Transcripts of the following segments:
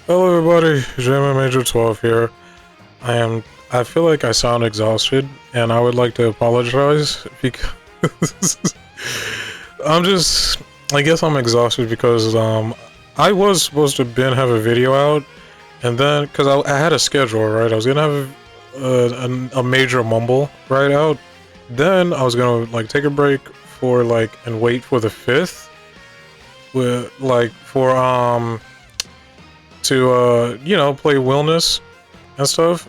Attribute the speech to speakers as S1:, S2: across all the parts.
S1: Hello everybody, Jamie Major 12 here. I feel like I sound exhausted and I would like to apologize because I guess I'm exhausted because I was supposed to have a video out, and then because I had a schedule, right? I was gonna have a major mumble right out. Then I was gonna like take a break for and wait for the 5th with to play Wilderness and stuff,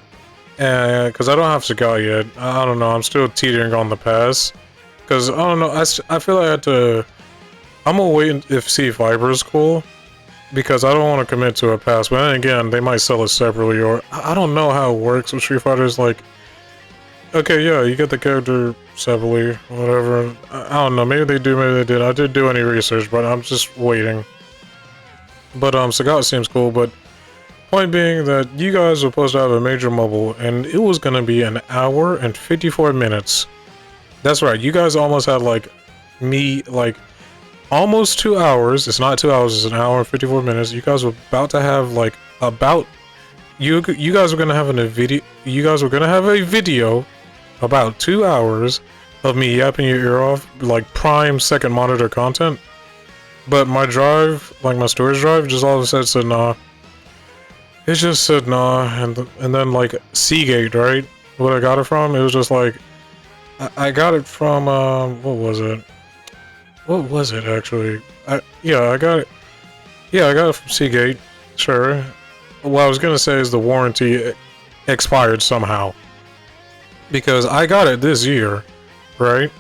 S1: and because I don't have Sagat yet. I don't know, I'm still teetering on the pass because I don't know, I feel like I'm gonna wait and see if Viper is cool, because I don't want to commit to a pass, but then again they might sell it separately, or I don't know how it works with Street Fighter. Is like, okay, yeah, you get the character separately, whatever. I don't know, maybe they do, maybe they did. I didn't do any research, but I'm just waiting. But Sagat seems cool. But point being that you guys were supposed to have a major mobile, and it was gonna be an hour and 54 minutes. That's right, you guys almost had almost 2 hours. It's not 2 hours, it's an hour and 54 minutes. You guys were about to have you guys were gonna have a video about 2 hours of me yapping your ear off, like prime second monitor content. But my drive, my storage drive, just all of a sudden said nah. It just said nah, and then Seagate, right? What I got it from, it was just I got it from what was it? What was it actually? I got it from Seagate. Sure. What I was gonna say is the warranty expired somehow, because I got it this year, right?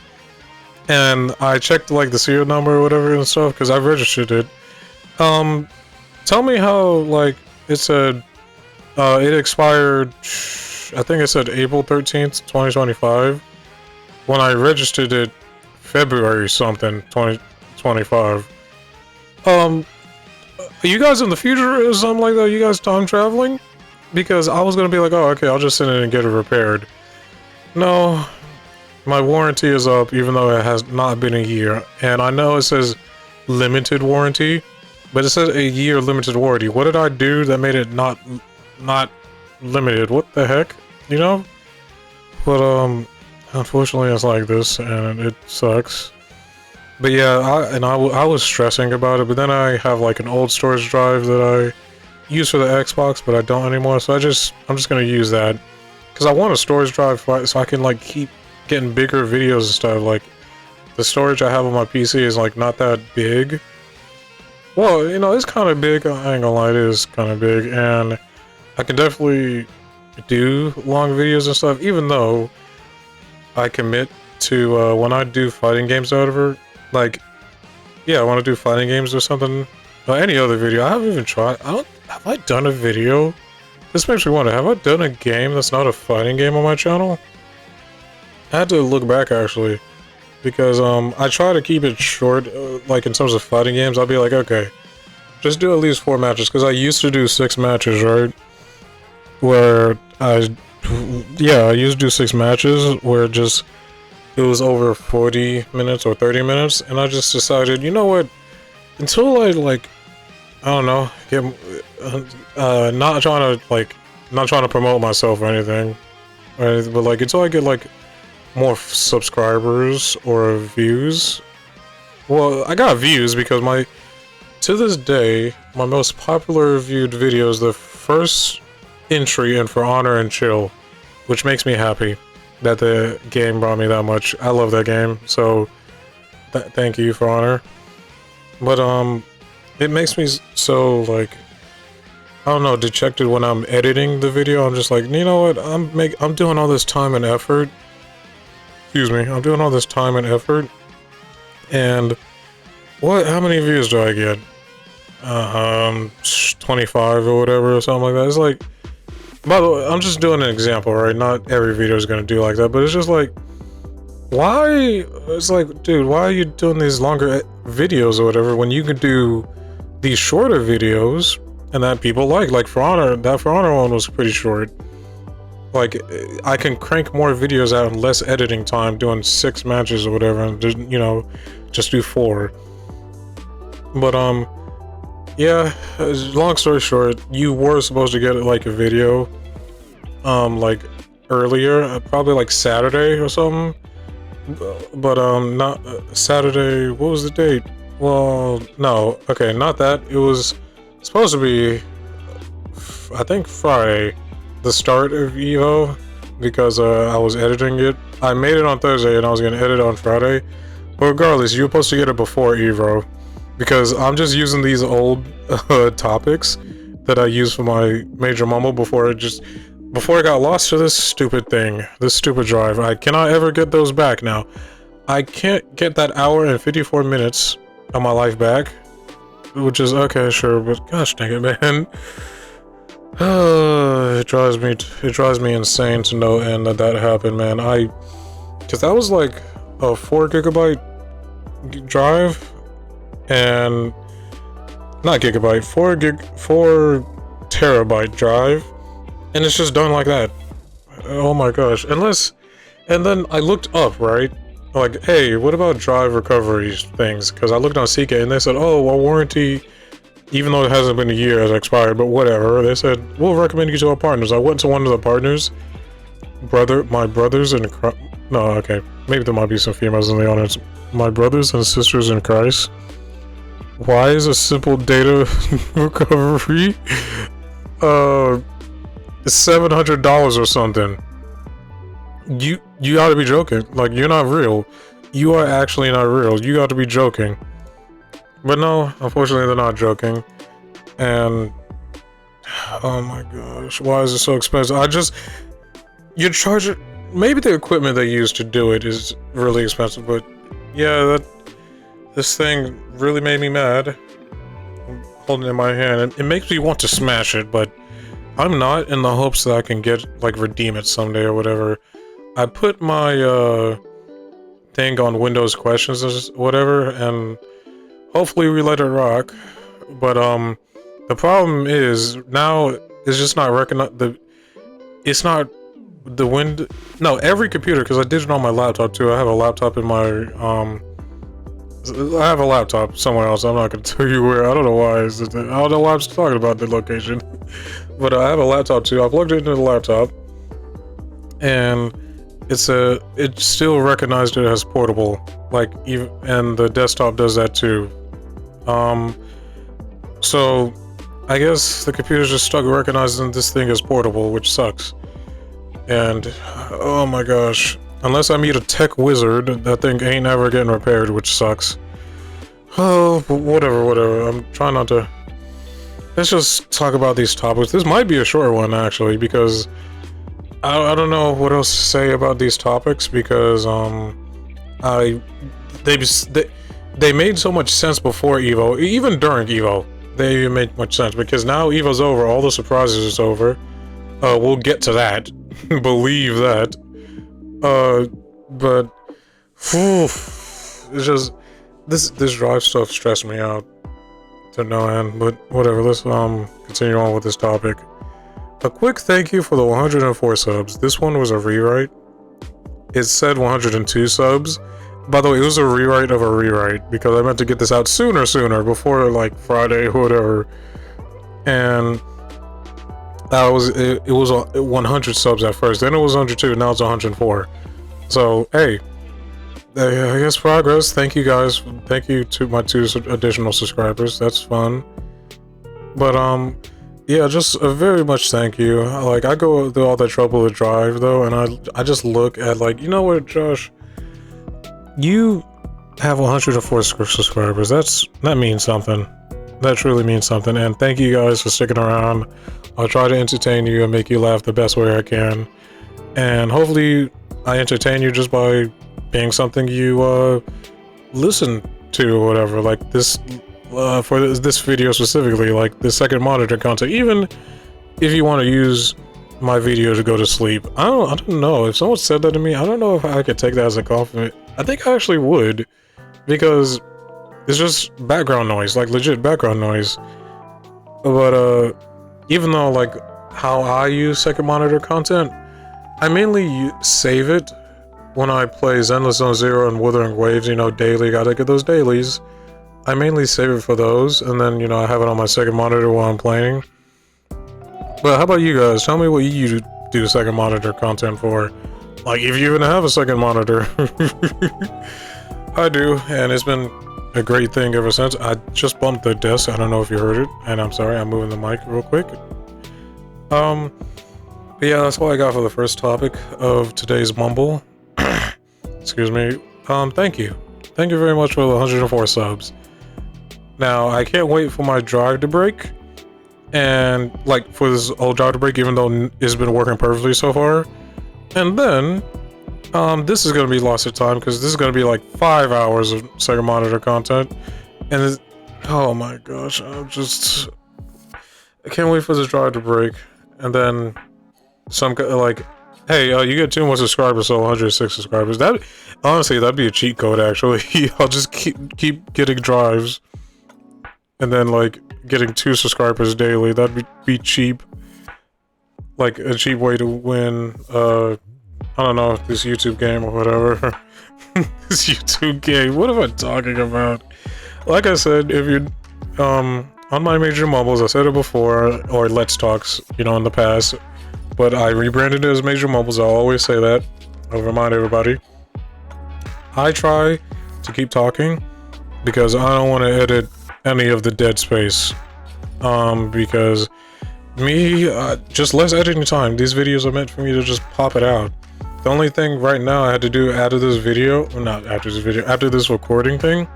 S1: And I checked the serial number or whatever and stuff because I registered it. Tell me how it said it expired. I think it said April 13th, 2025. When I registered it, February something 2025. Are you guys in the future or something like that? You guys time traveling? Because I was gonna be like, oh, okay, I'll just send it and get it repaired. No. My warranty is up, even though it has not been a year. And I know it says limited warranty, but it says a year limited warranty. What did I do that made it not limited? What the heck? You know? But unfortunately it's like this, and it sucks. But yeah, I was stressing about it, but then I have an old storage drive that I use for the Xbox, but I don't anymore. So I'm just gonna use that because I want a storage drive so I can keep getting bigger videos and stuff. The storage I have on my PC is not that big. Well, it's kind of big. I ain't gonna lie, it is kind of big, and I can definitely do long videos and stuff, even though I commit to when I do fighting games or whatever. I want to do fighting games or something, or any other video. I haven't even tried. Have I done a video? This makes me wonder, have I done a game that's not a fighting game on my channel? I had to look back actually, because I try to keep it short, in terms of fighting games. I'll be like, okay, just do at least 4 matches, because I used to do 6 matches, right? Where I used to do 6 matches where it was over 40 minutes or 30 minutes, and I just decided, you know what, until I don't know, get not trying to promote myself or anything, right? But until I get more subscribers or views. Well, I got views because to this day, my most popular viewed video is the first entry in For Honor and Chill, which makes me happy that the game brought me that much. I love that game, so thank you, For Honor. But it makes me so I don't know, dejected when I'm editing the video. I'm just you know what, I'm doing all this time and effort. Excuse me, I'm doing all this time and effort, and how many views do I get? 25 or whatever, or something like that. It's by the way, I'm just doing an example, right? Not every video is gonna do like that, but it's just why? It's dude, why are you doing these longer videos or whatever when you could do these shorter videos and that people like For Honor? That For Honor one was pretty short. I can crank more videos out in less editing time doing 6 matches or whatever, and just do 4. But Yeah, long story short, you were supposed to get like a video, like earlier, probably like Saturday or something. But not Saturday. What was the date? Well, no. Okay, not that. It was supposed to be, I think, Friday, the start of EVO, because I was editing it. I made it on Thursday and I was gonna edit on Friday. But regardless, you're supposed to get it before EVO, because I'm just using these old topics that I used for my major mumble before it got lost to this stupid thing, this stupid drive. I cannot ever get those back now. I can't get that hour and 54 minutes of my life back, which is okay, sure, but gosh dang it, man. It drives me insane to no end that happened, man. Cause that was like a 4 gigabyte drive, and not gigabyte, 4 terabyte drive, and it's just done like that. Oh my gosh. And then I looked up, right? Like, hey, what about drive recovery things? Because I looked on CK and they said, oh, our warranty, even though it hasn't been a year, has expired, but whatever. They said, we'll recommend you to our partners. I went to one of the partners. My brothers in Christ. No, okay. Maybe there might be some females in the audience. My brothers and sisters in Christ. Why is a simple data recovery $700 or something? You gotta be joking. Like, you're not real. You are actually not real. You gotta be joking. But no, unfortunately they're not joking. And oh my gosh, why is it so expensive? You charge it. Maybe the equipment they use to do it is really expensive, but yeah, this thing really made me mad. I'm holding it in my hand, and it makes me want to smash it, but I'm not, in the hopes that I can redeem it someday or whatever. I put my thing on Windows questions or whatever, and hopefully we let it rock. But the problem is now it's just not it's not the no, every computer, because I did it on my laptop too. I have a laptop in my I have a laptop somewhere else. I'm not gonna tell you where. I don't know why. I don't know why I'm talking about the location. But I have a laptop too. I plugged it into the laptop, and it still recognized it as portable. Like, even, and the desktop does that too. So I guess the computer's just stuck recognizing this thing as portable, which sucks. And oh my gosh, unless I meet a tech wizard, that thing ain't ever getting repaired, which sucks. Oh, whatever. I'm trying not to. Let's just talk about these topics. This might be a short one, actually, because I don't know what else to say about these topics, because they made so much sense before EVO, even during EVO. They even made much sense, because now EVO's over, all the surprises is over. We'll get to that. Believe that. But it's just this drive stuff stressed me out to no end. But whatever, let's continue on with this topic. A quick thank you for the 104 subs. This one was a rewrite. It said 102 subs. By the way, it was a rewrite of a rewrite, because I meant to get this out sooner, before like Friday or whatever. And it was 100 subs at first, then it was 102, now it's 104. So hey, I guess progress. Thank you guys. Thank you to my 2 additional subscribers. That's fun. But yeah, just a very much thank you. Like, I go through all that trouble to drive though, and I just look at, like, you know what, Josh, you have 104 subscribers. That means something. That truly means something. And thank you guys for sticking around. I'll try to entertain you and make you laugh the best way I can. And hopefully I entertain you just by being something you listen to or whatever. Like this, for this video specifically, like the second monitor content. Even if you want to use my video to go to sleep. I don't know. If someone said that to me, I don't know if I could take that as a compliment. I think I actually would. Because it's just background noise, like legit background noise. But even though, like, how I use second monitor content, I mainly save it when I play Zenless Zone Zero and Wuthering Waves, you know, daily. Gotta get those dailies. I mainly save it for those, and then, you know, I have it on my second monitor while I'm playing. But how about you guys? Tell me what you do second monitor content for. Like, if you even have a second monitor. I do, and it's been a great thing ever since. I just bumped the desk. I don't know if you heard it, and I'm sorry, I'm moving the mic real quick. But yeah, that's all I got for the first topic of today's mumble. Excuse me. Thank you. Thank you very much for the 104 subs. Now, I can't wait for my drive to break. And, like, for this old drive to break, even though it's been working perfectly so far. And then, this is going to be lost of time, because this is going to be, like, 5 hours of second monitor content. And, oh my gosh, I can't wait for this drive to break. And then, like, hey, you get 2 more subscribers, so 106 subscribers. That, honestly, that'd be a cheat code, actually. I'll just keep getting drives. And then, like, getting 2 subscribers daily. That'd be cheap. Like, a cheap way to win, I don't know, this YouTube game or whatever. This YouTube game. What am I talking about? Like I said, if you're, on my major mumbles, I said it before, or Let's Talks, you know, in the past. But I rebranded it as Major Mumbles. I'll always say that. I'll remind everybody. I try to keep talking because I don't want to edit any of the dead space. Because just less editing time. These videos are meant for me to just pop it out. The only thing right now I had to do after this video, after this recording thing,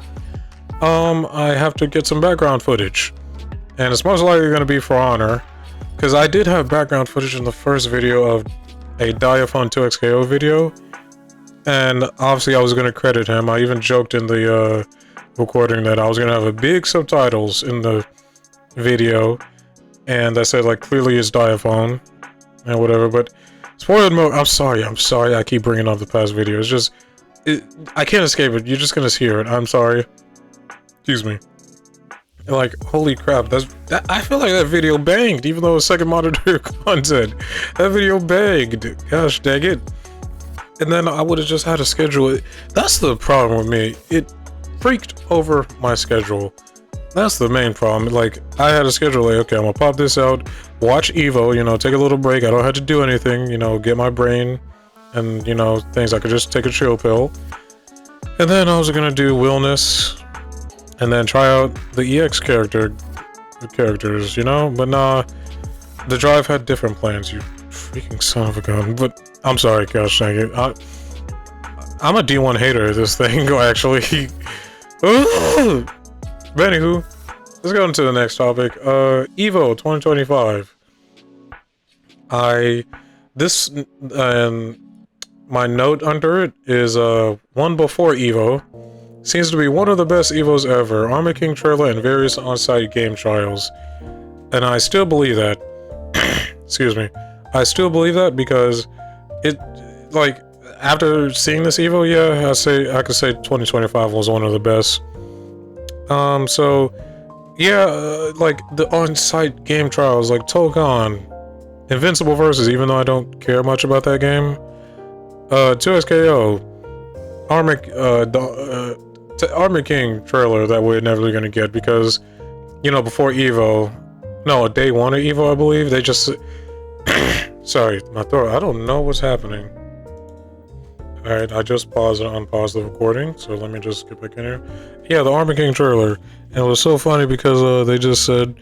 S1: I have to get some background footage. And it's most likely going to be for Honor. Because I did have background footage in the first video of a Diaphone 2XKO video, and obviously I was going to credit him. I even joked in the recording that I was going to have a big subtitles in the video, and I said, like, clearly it's Diaphone, and whatever, but spoiled mode, I'm sorry, I keep bringing up the past video. It's just, I can't escape it. You're just going to hear it. I'm sorry. Excuse me. Like, holy crap, I feel like that video banged, even though it's second monitor content. That video banged. Gosh dang it. And then I would have just had to schedule it. That's the problem with me. It freaked over my schedule. That's the main problem. Like, I had a schedule, like, okay, I'm gonna pop this out, watch EVO, you know, take a little break. I don't have to do anything, you know, get my brain and, you know, things. I could just take a chill pill. And then I was gonna do Willness. And then try out the EX characters, you know? But nah, the drive had different plans, you freaking son of a gun. But I'm sorry, gosh dang it. I'm a D1 hater of this thing, actually. But anywho, let's go into the next topic. EVO 2025. My note under it is one before EVO. Seems to be one of the best EVOs ever. Armor King trailer and various on-site game trials. And I still believe that. Excuse me. I still believe that because it, like, after seeing this EVO, yeah, I could say 2025 was one of the best. So, yeah, like, the on-site game trials, like Tokon, Invincible Versus, even though I don't care much about that game. 2SKO, Armor King trailer that we're never going to get because, you know, before EVO, no, day 1 of EVO, I believe, they just, sorry, my throat, I don't know what's happening. Alright, I just paused and unpaused the recording, so let me just get back in here. Yeah, the Armor King trailer, and it was so funny because they just said,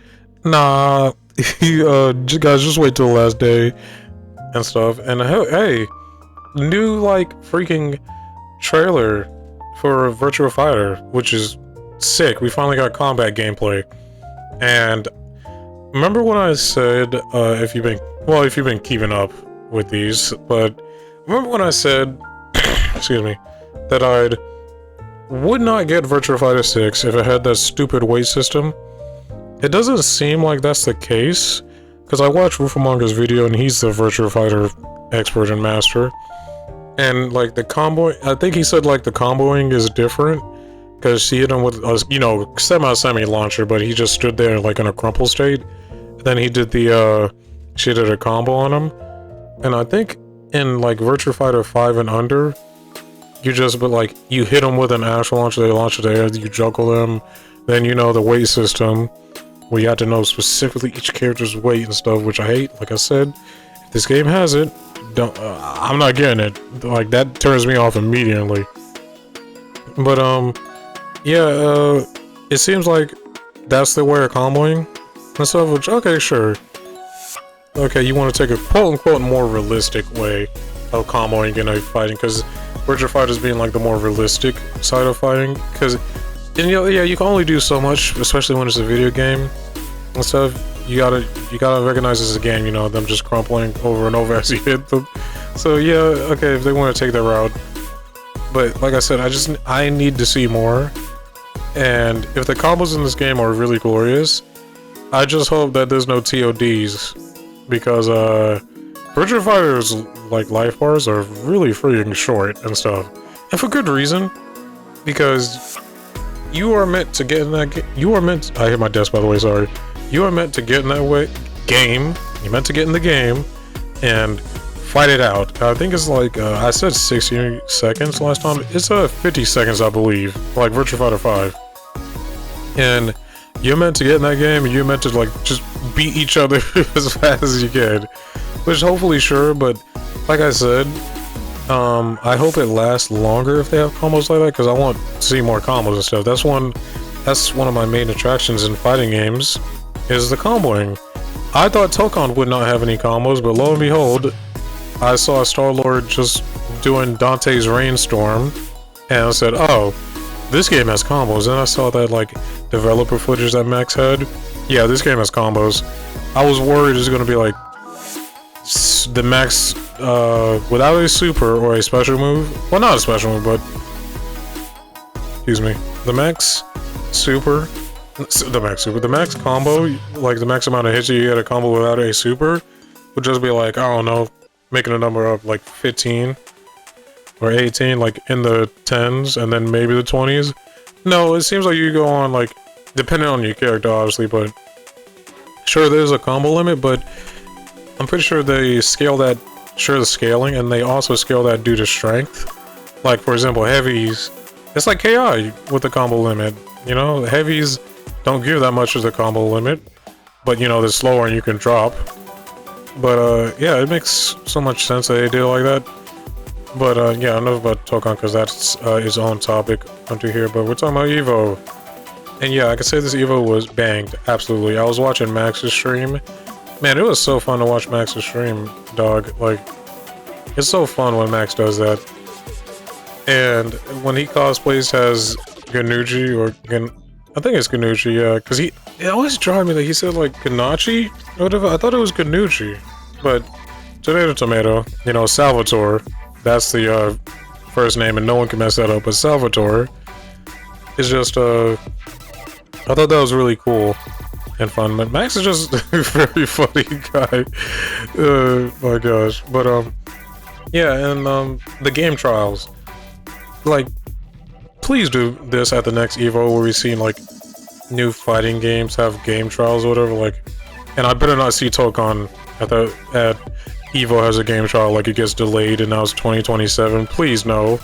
S1: nah, guys, just wait till the last day and stuff, and hey, new, like, freaking trailer for Virtua Fighter, which is sick. We finally got combat gameplay. And remember when I said, if you've been keeping up with these, but remember when I said, excuse me, that I would not get Virtua Fighter 6 if it had that stupid weight system? It doesn't seem like that's the case, because I watched Rufamonga's video and he's the Virtua Fighter expert and master. And, like, the combo, I think he said, like, the comboing is different, because she hit him with a, you know, semi launcher, but he just stood there, like, in a crumple state. And then he did she did a combo on him. And I think in, like, Virtua Fighter 5 and under, you just, but, like, you hit them with an actual launcher, they launch it there, you juggle them, Then, you know, the weight system, where you have to know specifically each character's weight and stuff, which I hate. Like I said, if this game has it, don't, I'm not getting it. Like, that turns me off immediately. But, yeah, it seems like that's the way of comboing and stuff, which, okay, sure. Okay, you want to take a quote-unquote more realistic way of comboing in a fighting, because Virtual Fighters being like the more realistic side of fighting, because, you know, yeah, you can only do so much, especially when it's a video game and stuff. You gotta recognize this as a game, you know, them just crumpling over and over as you hit them. So yeah, okay, if they want to take that route. But like I said, I need to see more. And if the combos in this game are really glorious, I just hope that there's no TODs, because Virtual Fighters like life bars are really freaking short and stuff, and for good reason, because you are meant to get in that you are meant I hit my desk, by the way, sorry. You are meant to get in that game. You're meant to get in the game and fight it out. I think it's like I said 60 seconds last time. It's 50 seconds, I believe, like Virtua Fighter 5. And you're meant to get in that game, and you're meant to like just beat each other as fast as you can. Which hopefully, sure, but like I said, I hope it lasts longer if they have combos like that, because I want to see more combos and stuff. That's one of my main attractions in fighting games, is the comboing. I thought Tokon would not have any combos, but lo and behold, I saw Star-Lord just doing Dante's Rainstorm, and I said, oh, this game has combos. And I saw that like developer footage that Max had. Yeah, this game has combos. I was worried it was going to be like the Max without a super or a special move. Well, not a special move, but excuse me, the Max super, the Max combo, like the max amount of hits you get a combo without a super, would just be like, I don't know, making a number up like 15 or 18, like in the 10s and then maybe the 20s. No, it seems like you go on like, depending on your character obviously, but sure there's a combo limit, but I'm pretty sure they scale that, sure the scaling, and they also scale that due to strength. Like for example, heavies, it's like KI with the combo limit, you know, heavies don't give that much as a combo limit, but you know, they're slower and you can drop. But yeah, it makes so much sense that they do it like that. But yeah, enough about Tokon, because that's his own topic onto here, but we're talking about EVO. And yeah, I can say this EVO was banged, absolutely. I was watching Max's stream. Man, it was so fun to watch Max's stream, dog. Like, it's so fun when Max does that. And when he cosplays as Ganuji, or I think it's Ganuji, yeah, because it always drives me that he said like Ganachi or whatever. I thought it was Ganuji, but tomato, you know, Salvatore, that's the first name, and no one can mess that up, but Salvatore is just I thought that was really cool and fun. But Max is just a very funny guy. My gosh. But yeah, and the game trials, like, please do this at the next EVO, where we've seen like new fighting games have game trials or whatever. Like, and I better not see Tokon at EVO has a game trial, like it gets delayed and now it's 2027. Please no.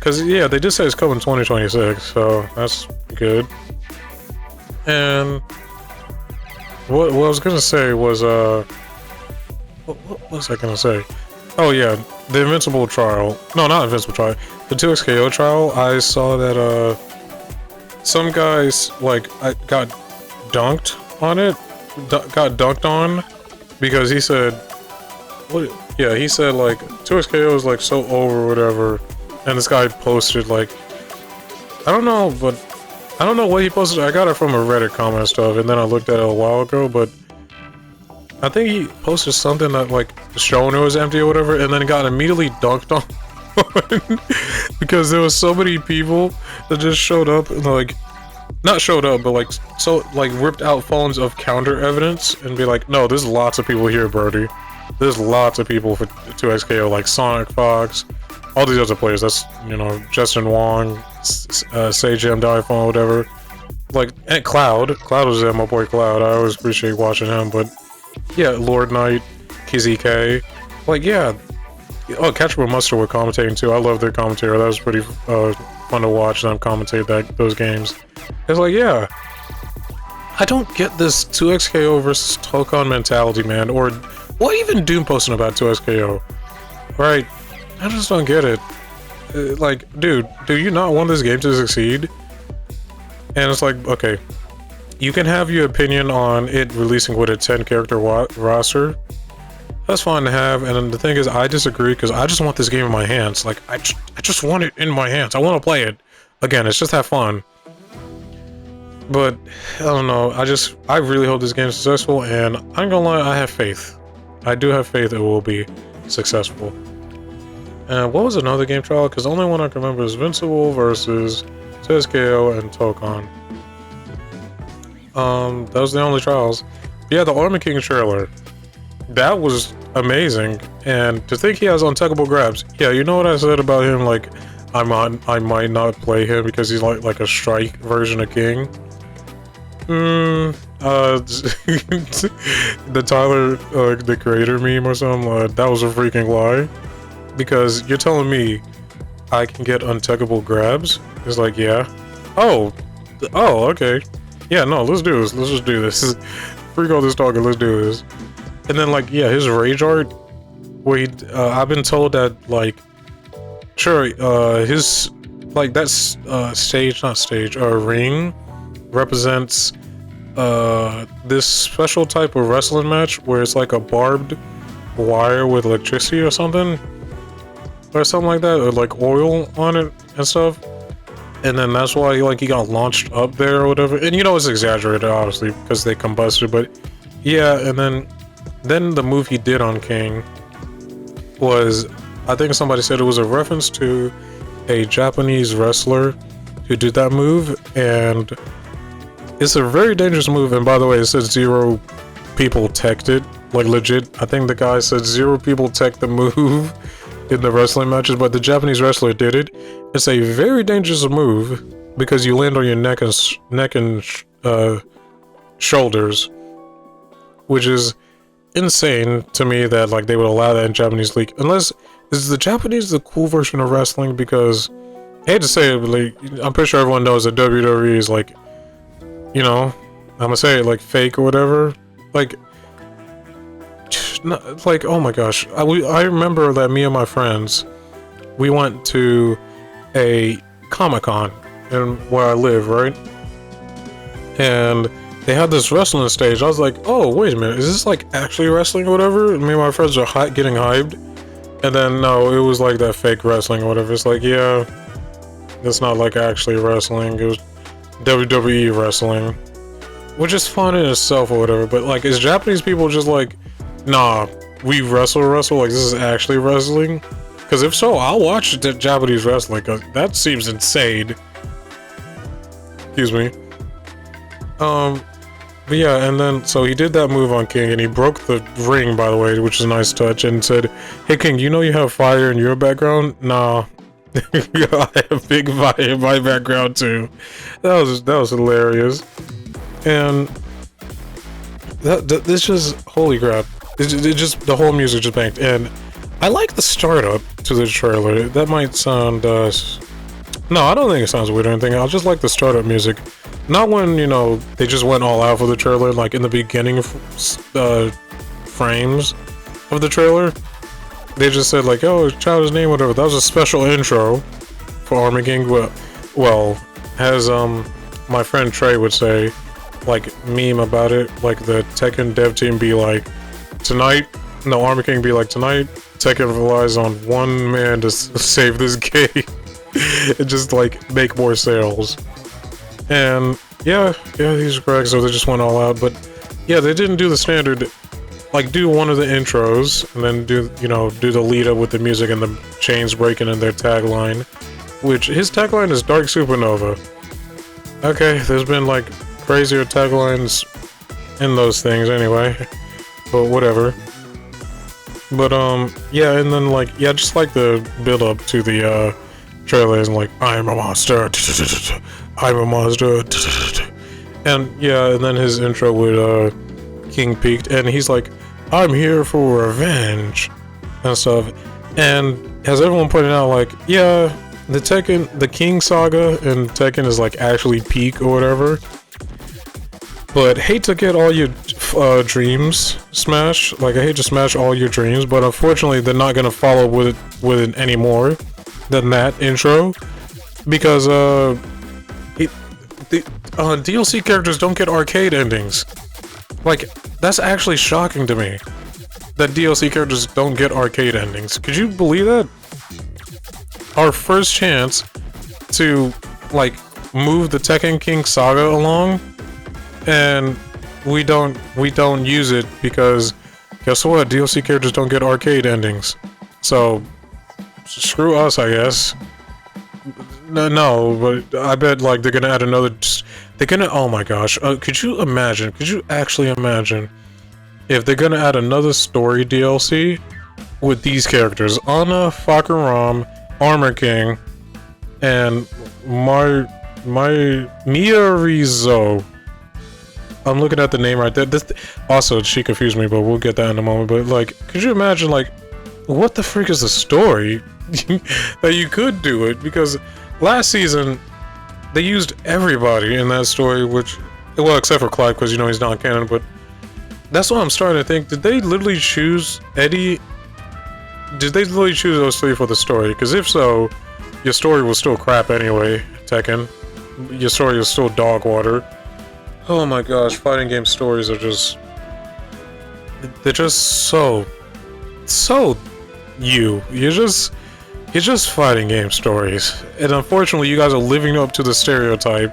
S1: Cause yeah, they did say it's coming 2026, so that's good. And what I was gonna say was what was I gonna say? Oh yeah, the Invincible trial. No, not Invincible trial. The 2XKO trial. I saw that some guys like got dunked on it. Got dunked on because he said, what? Yeah, he said like 2XKO is like so over or whatever. And this guy posted like, I don't know, but I don't know what he posted. I got it from a Reddit comment and stuff, and then I looked at it a while ago, but I think he posted something that like showing it was empty or whatever, and then got immediately dunked on because there was so many people that just showed up and like, not showed up, but like, so like ripped out phones of counter evidence and be like, no, there's lots of people here, Birdie. There's lots of people for 2XKO, like Sonic Fox, all these other players. That's, you know, Justin Wong, Sage M, Diphone, whatever. Like, and Cloud was there, my boy Cloud. I always appreciate watching him, but yeah, Lord Knight, KZK, like, yeah. Oh, Catcher with Mustard were commentating too. I love their commentary. That was pretty fun fun to watch them commentate those games. It's like, yeah, I don't get this 2XKO versus Tokon mentality, man. Or what even Doom posting about 2XKO? Right? I just don't get it. Like, dude, do you not want this game to succeed? And it's like, okay, you can have your opinion on it releasing with a 10-character roster. That's fine to have, and the thing is, I disagree because I just want this game in my hands. Like, I just want it in my hands. I want to play it. Again, it's just have fun. But, I don't know, I really hope this game is successful, and I'm gonna lie, I have faith. I do have faith it will be successful. And what was another game trial? Because the only one I can remember is Invincible versus TSKO and Tokon. Those are the only trials. Yeah, the Army King trailer. That was amazing, and to think he has untechable grabs. Yeah, you know what I said about him? Like, I might not play him because he's like a strike version of King. The Tyler, the creator meme or something. That was a freaking lie, because you're telling me I can get untechable grabs? It's like, yeah. Oh, okay. Yeah, no, let's do this. Let's just do this. Freak all this talking. Let's do this. And then, like, yeah, his rage art, where I've been told that, like, sure, his, like, that's, ring represents, this special type of wrestling match where it's like a barbed wire with electricity or something like that, or like oil on it and stuff. And then that's why, like, he got launched up there or whatever. And you know it's exaggerated, obviously, because they combusted, but yeah, and then the move he did on King was, I think somebody said it was a reference to a Japanese wrestler who did that move, and it's a very dangerous move. And by the way, it said 0 people teched it, like legit. I think the guy said 0 people teched the move in the wrestling matches, but the Japanese wrestler did it. It's a very dangerous move because you land on your neck and shoulders, which is insane to me that, like, they would allow that in Japanese league. Unless, is the Japanese the cool version of wrestling? Because I hate to say it, but, like, I'm pretty sure everyone knows that WWE is, like, you know, I'm gonna say it, like, fake or whatever. Like, like, oh my gosh, I remember that me and my friends, we went to a Comic-Con in where I live, right? And they had this wrestling stage. I was like, oh, wait a minute, is this like actually wrestling or whatever? And me and my friends are getting hyped. And then, no, it was like that fake wrestling or whatever. It's like, yeah, it's not like actually wrestling. It was WWE wrestling, which is fun in itself or whatever. But, like, is Japanese people just like, nah, we wrestle, like, this is actually wrestling? Because if so, I'll watch the Japanese wrestling, because that seems insane. Excuse me. But yeah, and then, so he did that move on King, and he broke the ring, by the way, which is a nice touch, and said, hey King, you know you have fire in your background? Nah. I have big fire in my background too. That was hilarious. And this just, holy crap. It just, the whole music just banged. And I like the startup to the trailer. That might sound, no, I don't think it sounds weird or anything. I just like the startup music. Not when, you know, they just went all out for the trailer, like in the beginning frames of the trailer. They just said, like, oh, child's name, whatever. That was a special intro for Army King. Well, as my friend Trey would say, like, meme about it, like the Tekken dev team be like, tonight, no, Army King be like, tonight, Tekken relies on one man to save this game. And just, like, make more sales. And yeah, he's correct, so they just went all out. But yeah, they didn't do the standard, like, do one of the intros and then do the lead up with the music and the chains breaking in their tagline, which his tagline is Dark Supernova. Okay, there's been like crazier taglines in those things anyway, but whatever. But yeah, and then, like, yeah, just like the build up to the trailers, and like, I'm a monster, I'm a monster, and yeah, and then his intro with King peaked, and he's like, I'm here for revenge and stuff. And as everyone pointed out, like, yeah, the King Saga in Tekken is like actually peak or whatever. But hate to get all your dreams smashed. Like I hate to smash all your dreams, but unfortunately they're not gonna follow with it any more than that intro, because DLC characters don't get arcade endings. Like that's actually shocking to me that DLC characters don't get arcade endings. Could you believe that? Our first chance to like move the Tekken King Saga along, and we don't use it because guess what? DLC characters don't get arcade endings. So screw us, I guess. No, but I bet like they're gonna add another. They're gonna. Oh my gosh! Could you imagine? Could you actually imagine if they're gonna add another story DLC with these characters? Anna, Fakaram, Armor King, and Mia Rizzo. I'm looking at the name right there. Also, she confused me, but we'll get that in a moment. But like, could you imagine like, what the frick is the story that you could do it? Because last season they used everybody in that story, which, well, except for Clive, because you know he's not canon. But that's what I'm starting to think. Did they literally choose Eddie? Did they literally choose those three for the story? Because if so, your story was still crap anyway, Tekken. Your story is still dog water. Oh my gosh, fighting game stories are just... They're just so you're just fighting game stories. And unfortunately, you guys are living up to the stereotype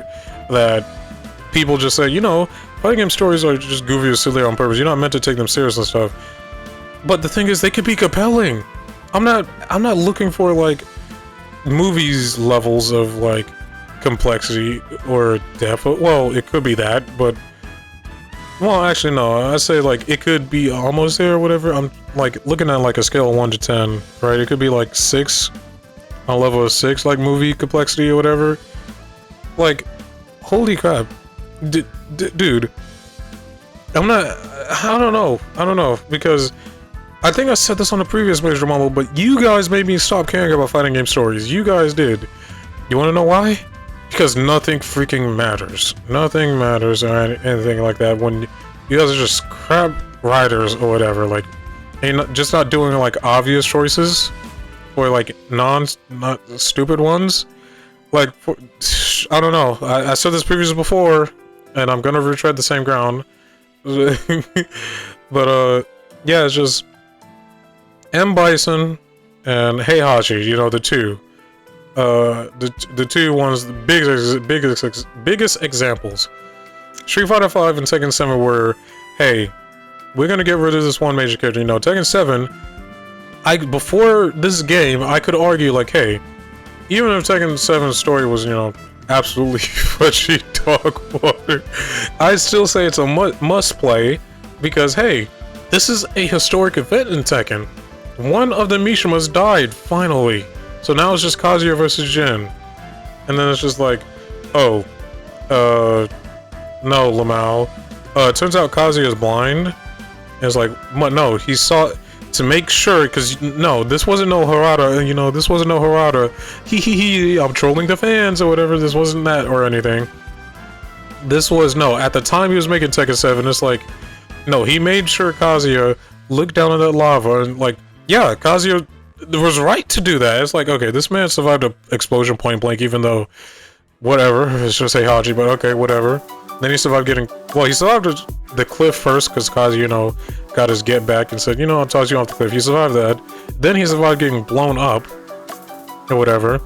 S1: that people just say, you know, fighting game stories are just goofy or silly on purpose. You're not meant to take them serious and stuff. But the thing is, they could be compelling. I'm not looking for like movies levels of like complexity or depth. Well, it could be that, but well, actually no. I say like it could be almost there or whatever. I'm like looking at like a scale of 1 to 10, right? It could be like 6, on a level of 6, like movie complexity or whatever. Like, holy crap, dude. I don't know because I think I said this on the previous Major Mumble, but you guys made me stop caring about fighting game stories. You guys did. You want to know why? Because nothing freaking matters. Nothing matters or anything like that when you guys are just crap writers or whatever. Like, just not doing like obvious choices or like not stupid ones. Like, I don't know. I said this previously before, and I'm gonna retread the same ground. But yeah, it's just M. Bison and Heihachi, you know, the two. The two ones, the biggest examples. Street Fighter V and Tekken 7 were, hey, we're gonna get rid of this one major character. You know, Tekken 7, before this game, I could argue like, hey, even if Tekken 7's story was, you know, absolutely fudgy dog water, I'd still say it's a must play because, hey, this is a historic event in Tekken. One of the Mishimas died, finally. So now it's just Kazuya versus Jin. And then it's just like, oh, no, Lamau. It turns out Kazuya is blind. And it's like, no, he saw, to make sure, because, no, this wasn't no Harada, you know, this wasn't no Harada. I'm trolling the fans or whatever, this wasn't that or anything. This was, no, at the time he was making Tekken 7, it's like, no, he made sure Kazuya looked down at that lava and like, yeah, Kazuya was right to do that. It's like, okay, this man survived an explosion point blank, even though, whatever, it's just Heihachi, but okay, whatever. Then he survived getting, well, he survived the cliff first, because Kazuya, you know, got his get back and said, you know, I'll toss you off the cliff. He survived that. Then he survived getting blown up, or whatever.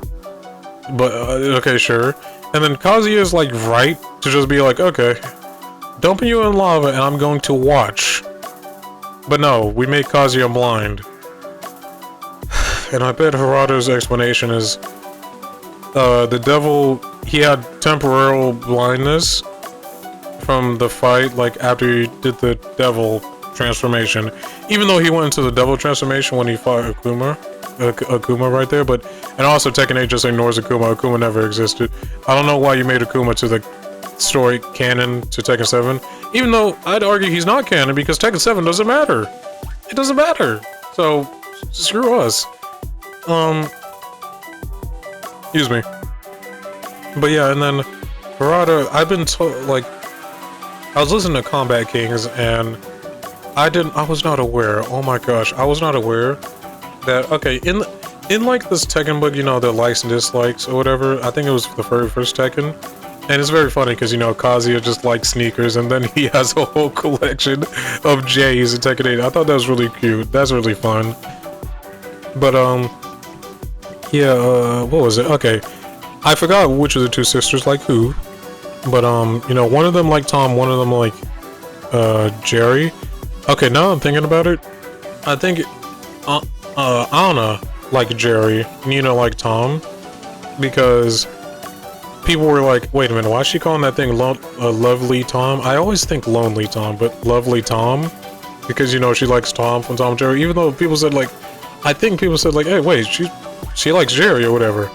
S1: But, okay, sure. And then Kazuya is, like, right to just be like, okay, dumping you in lava, and I'm going to watch. But no, we made Kazuya blind. And I bet Harada's explanation is, the devil, he had temporal blindness from the fight, like after he did the devil transformation. Even though he went into the devil transformation when he fought Akuma right there, but, and also Tekken 8 just ignores Akuma. Akuma never existed. I don't know why you made Akuma to the story canon to Tekken 7, even though I'd argue he's not canon because Tekken 7 doesn't matter. It doesn't matter. So, screw us. Excuse me. But yeah, and then Harada, I've been told, like, I was listening to Combat Kings, and I was not aware, oh my gosh, I was not aware that, okay, in like this Tekken book, you know, the likes and dislikes or whatever, I think it was the very first Tekken, and it's very funny because, you know, Kazuya just likes sneakers, and then he has a whole collection of J's in Tekken 8. I thought that was really cute, that's really fun. But, yeah, what was it? Okay, I forgot which of the two sisters like who, but, you know, one of them liked Tom, one of them liked, Jerry. Okay, now I'm thinking about it, I think, Anna liked Jerry, Nina liked Tom, because people were like, wait a minute, why is she calling that thing Lovely Tom? I always think Lonely Tom, but Lovely Tom, because, you know, she likes Tom from Tom and Jerry, even though people said, like, I think people said, like, hey, wait, she likes Jerry or whatever.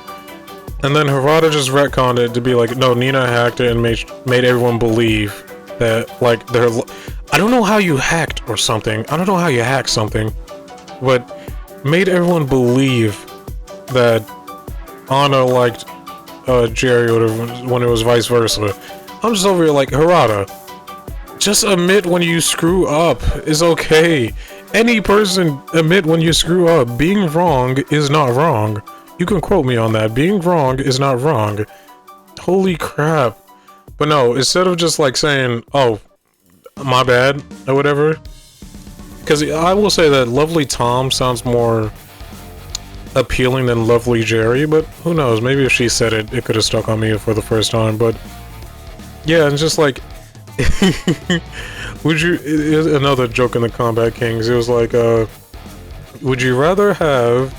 S1: And then Harada just retconned it to be like, no, Nina hacked it and made everyone believe that, like, I don't know how you hacked or something. I don't know how you hacked something, but made everyone believe that Anna liked Jerry or whatever when it was vice versa. I'm just over here like, Harada, just admit when you screw up. It's okay. Any person admit when you screw up. Being wrong is not wrong. You can quote me on that. Being wrong is not wrong. Holy crap. But no, instead of just like saying, oh, my bad, or whatever. Because I will say that Lovely Tom sounds more appealing than Lovely Jerry, but who knows, maybe if she said it, it could have stuck on me for the first time, but yeah, and just like, another joke in the Combat Kings, it was like, would you rather have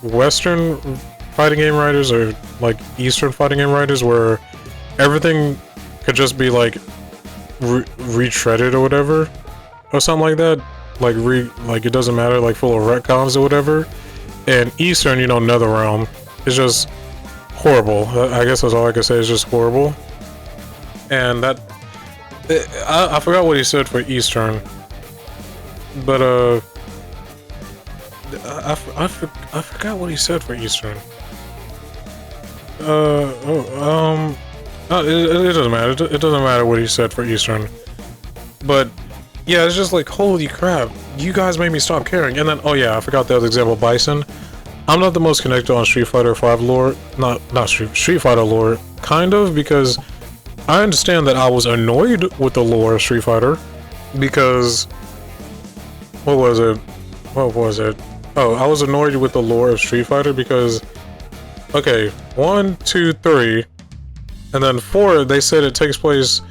S1: Western fighting game writers or like Eastern fighting game writers where everything could just be like retreaded or whatever, or something like that, like it doesn't matter, like full of retcons or whatever, and Eastern, you know, NetherRealm is just horrible. I guess that's all I can say, is just horrible. And that I forgot what he said for Eastern, but I forgot what he said for Eastern. It doesn't matter. It doesn't matter what he said for Eastern. But yeah, it's just like, holy crap, you guys made me stop caring. And then, oh yeah, I forgot the other example, Bison. I'm not the most connected on Street Fighter 5 lore, not Street Fighter lore, kind of, because I understand that I was annoyed with the lore of Street Fighter, because what was it? Oh, I was annoyed with the lore of Street Fighter because, okay, 1, 2, 3, and then 4, they said it takes place,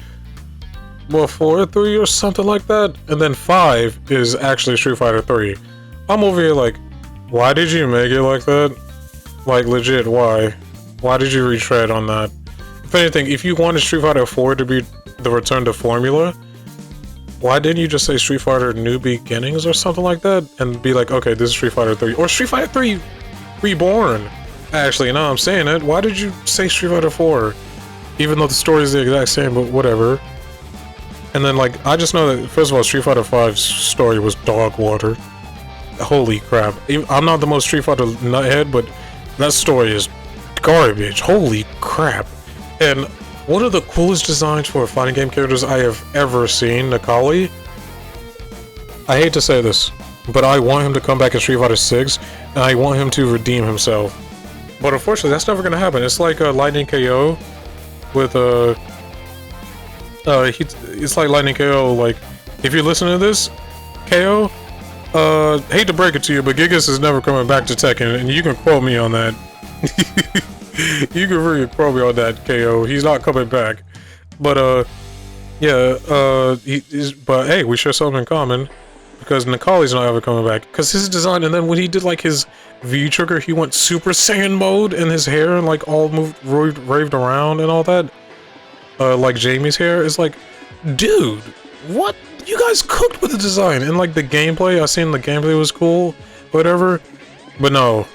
S1: well, 4, 3 or something like that, and then 5 is actually Street Fighter 3. I'm over here like, why did you make it like that? Like, legit, why? Why did you retread on that? If anything, if you wanted Street Fighter 4 to be the return to formula, why didn't you just say Street Fighter New Beginnings or something like that? And be like, okay, this is Street Fighter 3. Or Street Fighter 3 Reborn. Actually, now I'm saying it. Why did you say Street Fighter 4? Even though the story is the exact same, but whatever. And then, like, I just know that, first of all, Street Fighter 5's story was dog water. Holy crap. I'm not the most Street Fighter nuthead, but that story is garbage. Holy crap. And one of the coolest designs for fighting game characters I have ever seen, Nikali. I hate to say this, but I want him to come back in Street Fighter 6, and I want him to redeem himself. But unfortunately, that's never gonna happen. It's like Lightning KO with it's like Lightning KO. Like, if you listen to this, KO, hate to break it to you, but Gigas is never coming back to Tekken, and you can quote me on that. You can really quote me on that, KO. He's not coming back. But yeah, but hey, we share something in common, because Nikali's not ever coming back. Because his design, and then when he did like his V trigger, he went Super Saiyan mode, and his hair and like all raved around and all that. Like Jamie's hair is like, dude, what? You guys cooked with the design, and like the gameplay. I seen the gameplay was cool, whatever. But no,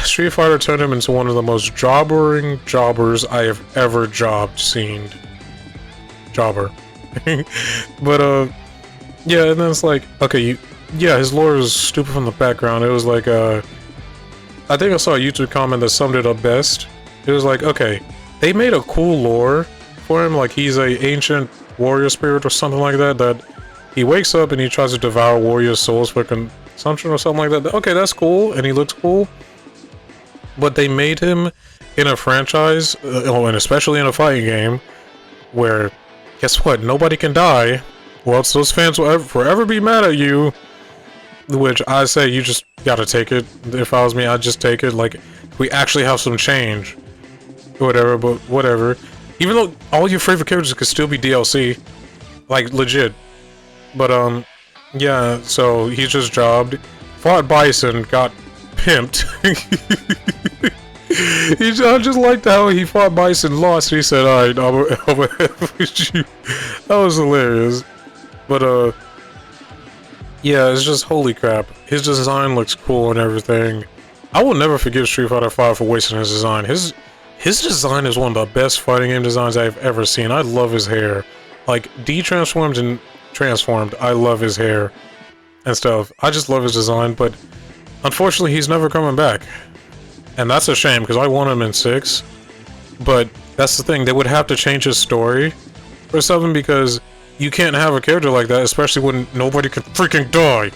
S1: Street Fighter turned him into one of the most jobbers I have ever seen. Jobber. But yeah, and then it's like, okay, yeah, his lore is stupid from the background. It was like I think I saw a YouTube comment that summed it up best. It was like, okay, they made a cool lore for him, like he's a ancient warrior spirit or something like that, that he wakes up and he tries to devour warrior souls for consumption or something like that. Okay, that's cool, and he looks cool. But they made him in a franchise, and especially in a fighting game, where, guess what, nobody can die, or else those fans will forever be mad at you. Which I say you just gotta take it. If I was me, I'd just take it. Like, we actually have some change. Whatever, but whatever. Even though all your favorite characters could still be DLC. Like, legit. But, yeah, so he just jobbed. Fought Bison, got pimped. I just liked how he fought Bison, lost. He said, alright, I'm gonna help with you. That was hilarious. But, yeah, it's just holy crap. His design looks cool and everything. I will never forgive Street Fighter V for wasting his design. His design is one of the best fighting game designs I've ever seen. I love his hair. Like, de-transformed and transformed, I love his hair and stuff. I just love his design, but unfortunately he's never coming back. And that's a shame, because I want him in 6. But that's the thing, they would have to change his story or something, because you can't have a character like that, especially when nobody can freaking die.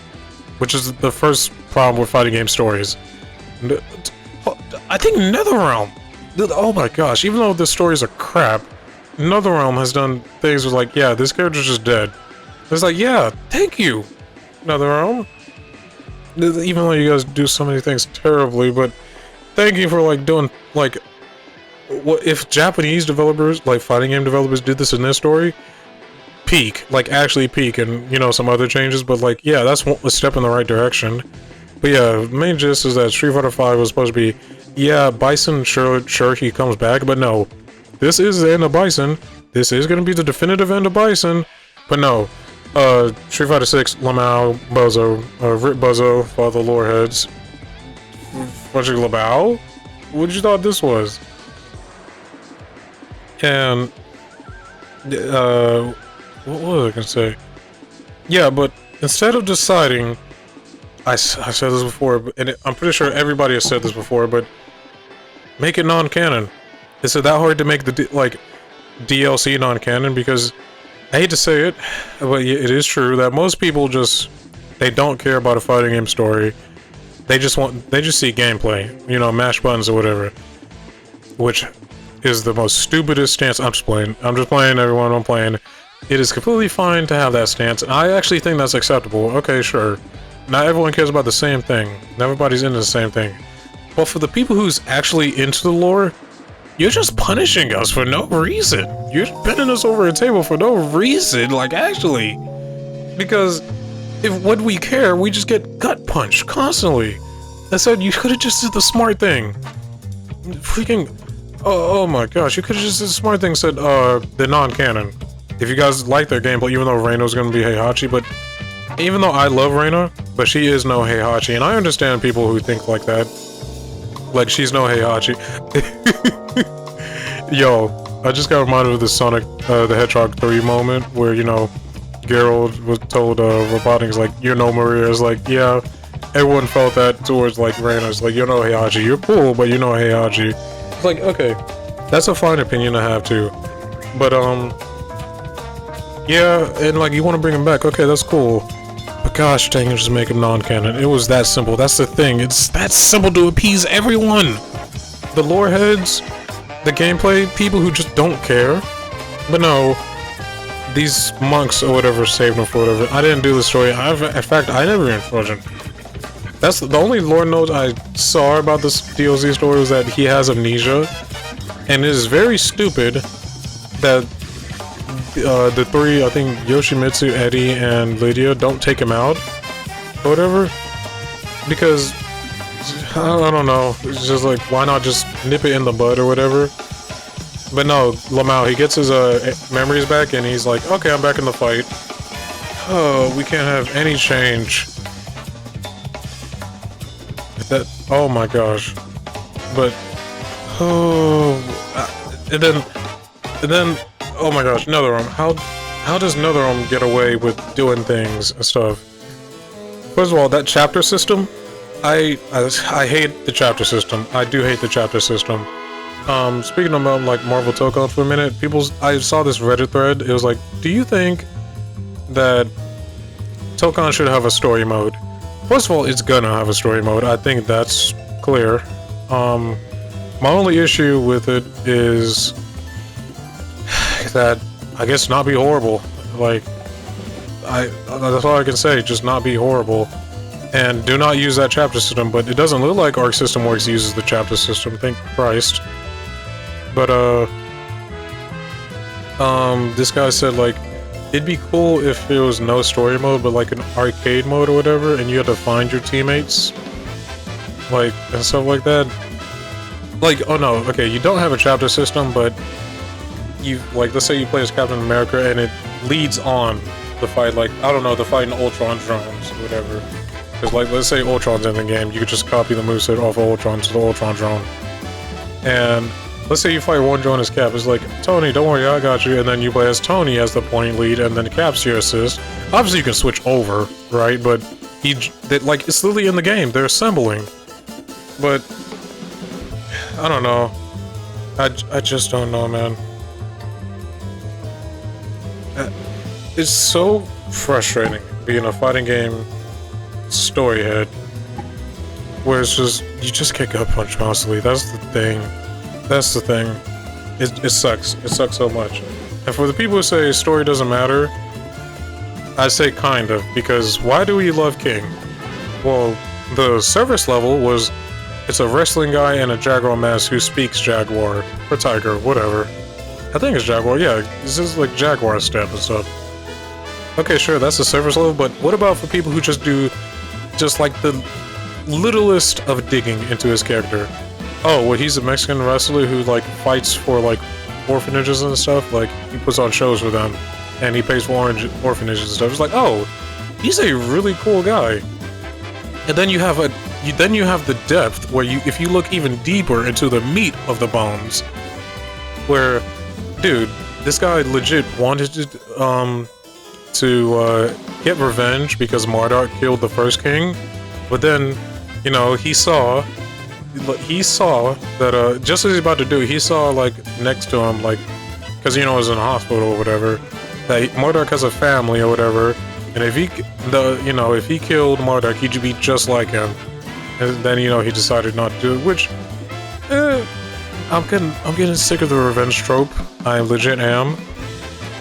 S1: Which is the first problem with fighting game stories. I think NetherRealm, oh my gosh, even though the stories are crap, NetherRealm has done things where like, yeah, this character's just dead. It's like, yeah, thank you, NetherRealm. Even though you guys do so many things terribly, but thank you for like doing, like, what if Japanese developers, like fighting game developers, did this in their story? Peak, like actually peak, and you know, some other changes, but like, yeah, that's a step in the right direction. But yeah, main gist is that Street Fighter V was supposed to be, yeah, Bison, sure he comes back, but no, this is the end of Bison. This is gonna be the definitive end of Bison, but no. Street Fighter 6, Lamau, Bozo, Rip Bozo, for the lore heads. What's your Labao? What you thought this was? And what was I gonna say? Yeah, but instead of deciding, I said this before, and I'm pretty sure everybody has said this before, but make it non-canon. Is it that hard to make the DLC non-canon? Because I hate to say it, but it is true that most people just, they don't care about a fighting game story. They just see gameplay, you know, mash buttons or whatever, which is the most stupidest stance. I'm just playing, everyone, I'm playing. It is completely fine to have that stance, and I actually think that's acceptable. Okay, sure. Not everyone cares about the same thing. Not everybody's into the same thing. But for the people who's actually into the lore, you're just punishing us for no reason. You're bending us over a table for no reason, like actually. Because if when we care, we just get gut punched constantly. I said you could have just did the smart thing. Freaking, oh my gosh, you could have just did the smart thing, said the non-canon. If you guys like their gameplay, even though Reina's gonna be Heihachi, but even though I love Reina, but she is no Heihachi, and I understand people who think like that. Like, she's no Heihachi. Yo, I just got reminded of the Sonic the Hedgehog 3 moment, where, you know, Geralt was told Robotnik's like, you're no Maria. It's like, yeah, everyone felt that towards, like, Reina. It's like, you're no Heihachi. You're cool, but you're no Heihachi. It's like, okay, that's a fine opinion to have, too. But, yeah, and like, you want to bring him back, okay, that's cool. But gosh dang it, just make him non-canon. It was that simple, that's the thing. It's that simple to appease everyone. The lore heads, the gameplay, people who just don't care. But no, these monks or whatever saved him for whatever. I didn't do the story. In fact, I never unfortunately. That's the only lore note I saw about this DLC story was that he has amnesia. And it is very stupid that the three, I think Yoshimitsu, Eddie, and Lydia don't take him out or whatever, because I don't know, it's just like, why not just nip it in the bud or whatever. But no, Lamau, he gets his memories back and he's like, okay, I'm back in the fight. Oh, we can't have any change. That, oh my gosh. But and then oh my gosh, NetherRealm. How does NetherRealm get away with doing things and stuff? First of all, that chapter system, I hate the chapter system. I do hate the chapter system. Speaking about like Marvel Tokon for a minute, I saw this Reddit thread. It was like, do you think that Tokon should have a story mode? First of all, it's gonna have a story mode. I think that's clear. My only issue with it is that I guess not be horrible. Like, that's all I can say. Just not be horrible. And do not use that chapter system, but it doesn't look like Arc System Works uses the chapter system, thank Christ. But, this guy said, like, it'd be cool if there was no story mode, but like an arcade mode or whatever, and you had to find your teammates. Like, and stuff like that. Like, oh no, okay, you don't have a chapter system, but you, like, let's say you play as Captain America, and it leads on the fight, like, I don't know, the fight in Ultron drones, or whatever. Because, like, let's say Ultron's in the game, you could just copy the moveset off of Ultron to the Ultron drone. And let's say you fight one drone as Cap, it's like, Tony, don't worry, I got you, and then you play as Tony as the point lead, and then Cap's your assist. Obviously you can switch over, right, but like, it's literally in the game, they're assembling. But, I don't know. I just don't know, man. It's so frustrating being a fighting game story head, where it's just, you just get gut punched constantly. That's the thing. That's the thing. It sucks. It sucks so much. And for the people who say story doesn't matter, I say kind of, because why do we love King? Well, the service level was, it's a wrestling guy in a Jaguar mask who speaks Jaguar, or Tiger, whatever. I think it's Jaguar, yeah, this is like Jaguar step and stuff. Okay, sure, that's the service level, but what about for people who just do, just like the littlest of digging into his character? Oh, well, he's a Mexican wrestler who, like, fights for, like, orphanages and stuff, like, he puts on shows for them, and he pays for orphanages and stuff. It's like, oh, he's a really cool guy. And then you have the depth where if you look even deeper into the meat of the bones, where, dude, this guy legit wanted to get revenge because Mardark killed the first king, but then, you know, he saw that just as he's about to do, he saw, like, next to him, like, because, you know, he was in a hospital or whatever, that Mardark has a family or whatever, and if he killed Mardark, he'd be just like him. And then, you know, he decided not to do it, which, I'm getting sick of the revenge trope. I legit am.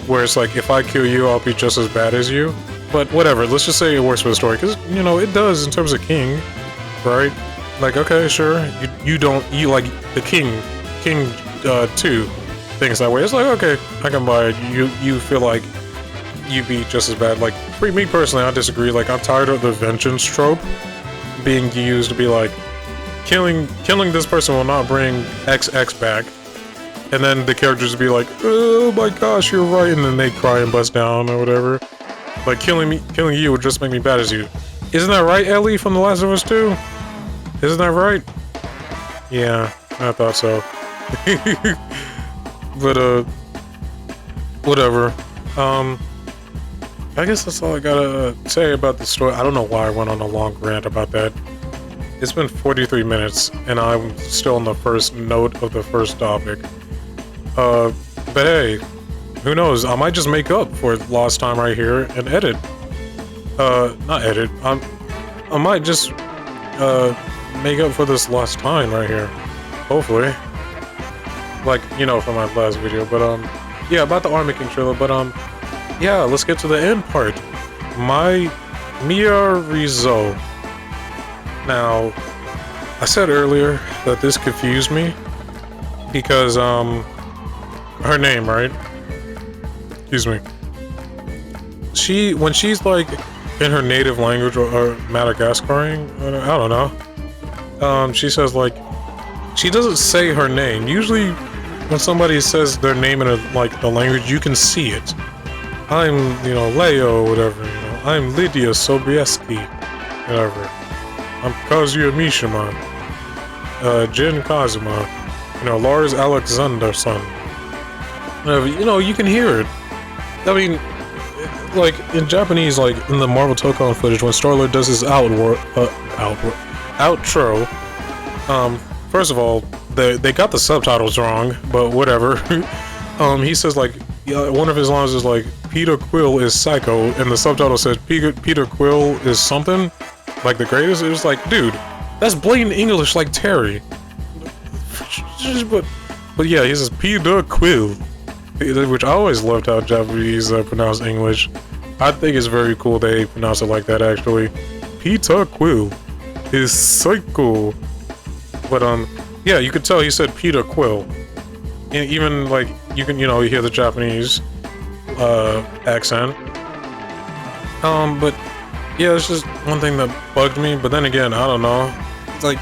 S1: Where it's like, if I kill you, I'll be just as bad as you. But whatever, let's just say it works for the story, because, you know, it does in terms of King, right? Like, okay, sure, you like, the King 2 thinks that way. It's like, okay, I can buy it. You feel like you'd be just as bad. Like, for me personally, I disagree. Like, I'm tired of the vengeance trope being used to be like, killing this person will not bring XX back. And then the characters would be like, oh my gosh, you're right, and then they cry and bust down or whatever. Like, killing you would just make me bad as you. Isn't that right, Ellie from The Last of Us 2? Isn't that right? Yeah, I thought so. But, whatever. I guess that's all I gotta say about the story. I don't know why I went on a long rant about that. It's been 43 minutes, and I'm still on the first note of the first topic. But hey, who knows? I might just make up for lost time right here and edit. Not edit. I might just make up for this lost time right here. Hopefully. Like, you know, from my last video. But yeah, about the Army King trailer. But yeah, let's get to the end part. Mia Rizzo. Now, I said earlier that this confused me because her name, right? Excuse me. When she's like in her native language or Madagascarian, I don't know. She says, like, she doesn't say her name. Usually when somebody says their name in like the language, you can see it. I'm, you know, Leo or whatever, you know. I'm Lydia Sobieski, whatever. I'm Kazuya Mishima. Jin Kazuma. You know, Lars Alexanderson. You know, you can hear it. I mean, like, in Japanese, like, in the Marvel Tokon footage, when Star-Lord does his outro. First of all, they got the subtitles wrong, but whatever. He says like, one of his lines is like, Peter Quill is psycho, and the subtitle says Peter Quill is something, like the greatest. It was like, dude, that's blatant English like Terry. But yeah, he says Peter Quill, which I always loved how Japanese pronounce English. I think it's very cool they pronounce it like that actually. Peter Quill is psycho. But yeah, you could tell he said Peter Quill. And even like you can, you hear the Japanese accent. But yeah, it's just one thing that bugged me. But then again, I don't know. It's like,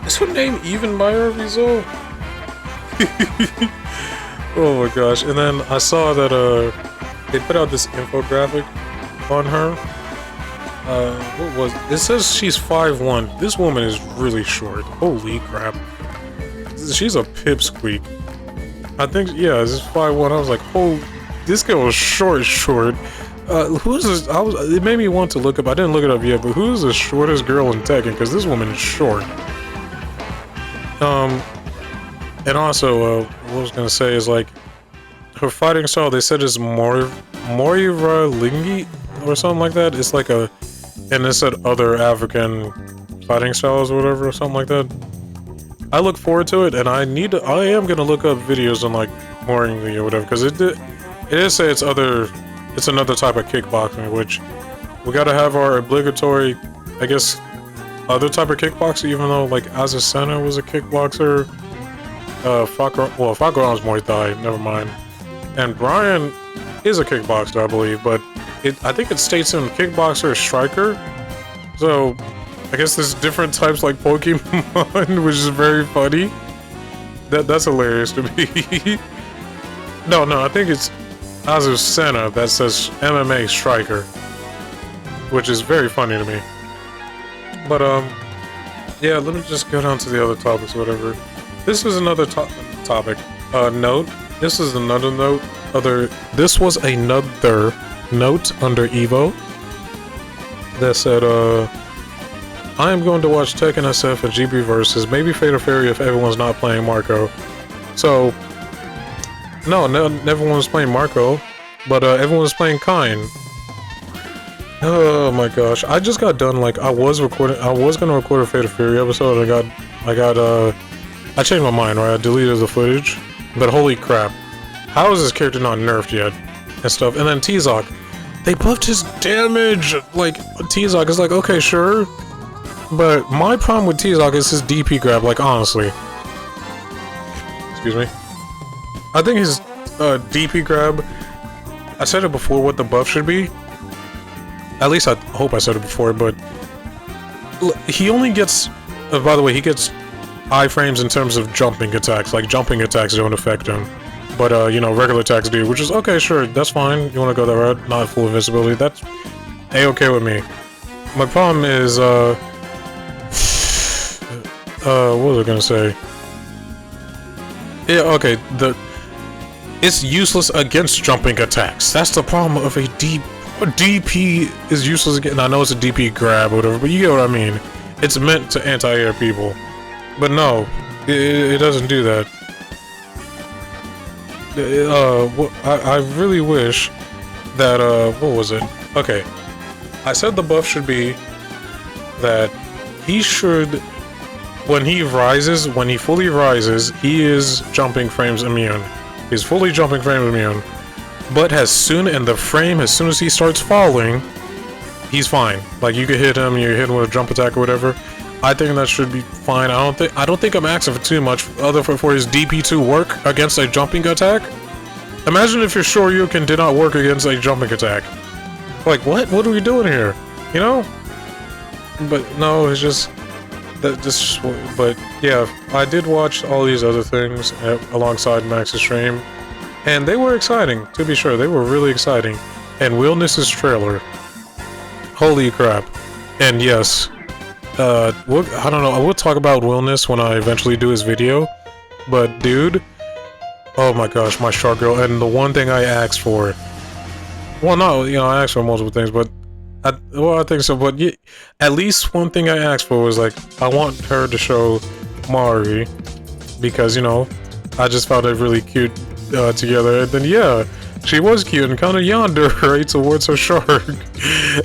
S1: is her name even by Rizzo? Oh my gosh! And then I saw that they put out this infographic on her. What was it? Says she's 5'1". This woman is really short. Holy crap! She's a pipsqueak. I think, yeah, this is 5'1". I was like, oh, this girl is short. Who's this? It made me want to look up. I didn't look it up yet, but who's the shortest girl in Tekken? Because this woman is short. And also, what I was gonna say is like, her fighting style. They said is Moira Lingi or something like that. It's like a, and it said other African fighting styles or whatever, or something like that. I look forward to it, and I am gonna look up videos on like Moira Lingi or whatever, because it did say it's another type of kickboxing, which we gotta have our obligatory, I guess, other type of kickboxer, even though like Azucena was a kickboxer. Fakron was Muay Thai, never mind. And Brian is a kickboxer, I believe, but I think it states him kickboxer or striker. So I guess there's different types like Pokemon, which is very funny. That's hilarious to me. No, I think it's Azucena that says MMA striker, which is very funny to me. But yeah, let me just go down to the other topics, whatever. This is another topic. Note. This is another note. This was another note under EVO that said, I am going to watch Tekken SF and GB versus maybe Fatal Fury if everyone's not playing Marco. So, no, everyone's playing Marco, but everyone's playing Kine. Oh my gosh, I just got done, like, I was gonna record a Fatal Fury episode, I changed my mind, right? I deleted the footage, but holy crap, how is this character not nerfed yet, and stuff. And then T-Zoc, they buffed his damage, like, T-Zoc is like, okay, sure, but my problem with T-Zoc is his DP grab, like, honestly. Excuse me. I think his DP grab, I said it before what the buff should be. At least I hope I said it before, but he only gets, by the way, he gets iframes in terms of jumping attacks. Like, jumping attacks don't affect him. But, regular attacks do, which is, okay, sure, that's fine. You want to go that route? Not full invincibility. That's A-okay with me. My problem is, what was I gonna say? Yeah, okay, it's useless against jumping attacks. That's the problem of a DP is useless again. I know it's a DP grab or whatever, but you get what I mean. It's meant to anti-air people. But no, it doesn't do that. I really wish that, what was it? Okay, I said the buff should be that he should, when he fully rises, he is jumping frames immune. He's fully jumping frames immune. But as soon as he starts falling, he's fine. Like, you can hit him, you hit him with a jump attack or whatever. I think that should be fine. I don't think I'm asking for too much other for his DP to work against a jumping attack. Imagine if your Shoryuken did not work against a jumping attack. Like, what? What are we doing here? You know? But no, it's just but yeah, I did watch all these other things alongside Max's stream. And they were exciting, to be sure. They were really exciting. And Willness's trailer. Holy crap. And yes, I don't know, I will talk about Willness when I eventually do his video. But dude, oh my gosh, my shark girl. And the one thing I asked for, well, no, I asked for multiple things, but Well, I think so, but yeah, at least one thing I asked for was like, I want her to show Mari, because, you know, I just found it really cute together, and then yeah, she was cute and kind of yonder right towards her shark.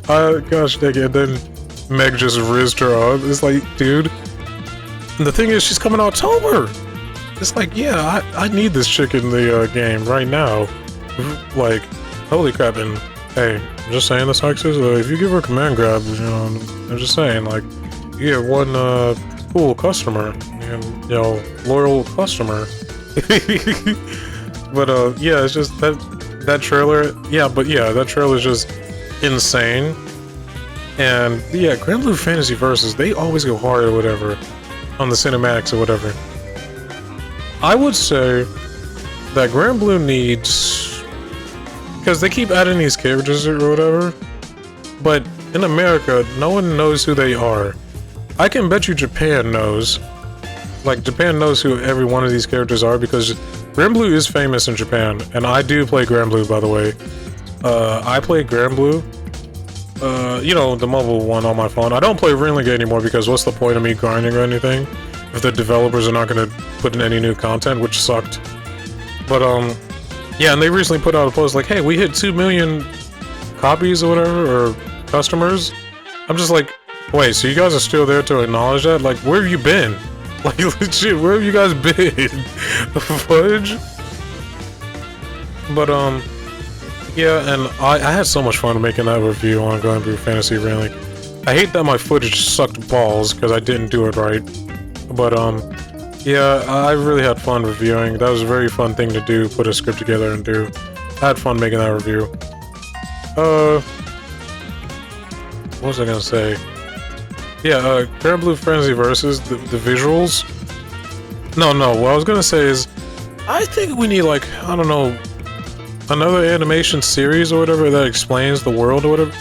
S1: Gosh dang it, and then Meg just rizzed her up. It's like, dude, the thing is, she's coming October. It's like, yeah, I need this chick in the game right now. Like, holy crap, and hey, I'm just saying this, Alexis, if you give her command grab, you know, I'm just saying, like, you get one cool customer, and, you know, loyal customer. But yeah, it's just that trailer, yeah, but yeah, that trailer is just insane. And yeah, Grand Blue Fantasy Versus, they always go hard or whatever on the cinematics or whatever. I would say that Grand Blue needs, because they keep adding these characters or whatever, but in America, no one knows who they are. I can bet you Japan knows. Like, Japan knows who every one of these characters are, because Grand Blue is famous in Japan, and I do play Grand Blue, by the way. I play Grand Blue, you know, the mobile one on my phone. I don't play Renegade anymore, because what's the point of me grinding or anything if the developers are not going to put in any new content, which sucked. But, yeah, and they recently put out a post like, hey, we hit 2 million copies or whatever, or customers. I'm just like, wait, so you guys are still there to acknowledge that? Like, where have you been? Like, legit, where have you guys been? Fudge? But, yeah, and I had so much fun making that review on Grand Blue Fantasy Renegade. I hate that my footage sucked balls because I didn't do it right. But, yeah, I really had fun reviewing. That was a very fun thing to do, put a script together and do. I had fun making that review. What was I gonna say? Yeah, Grand Blue Fantasy Versus, the visuals. No, what I was gonna say is, I think we need, like, I don't know, another animation series or whatever that explains the world or whatever.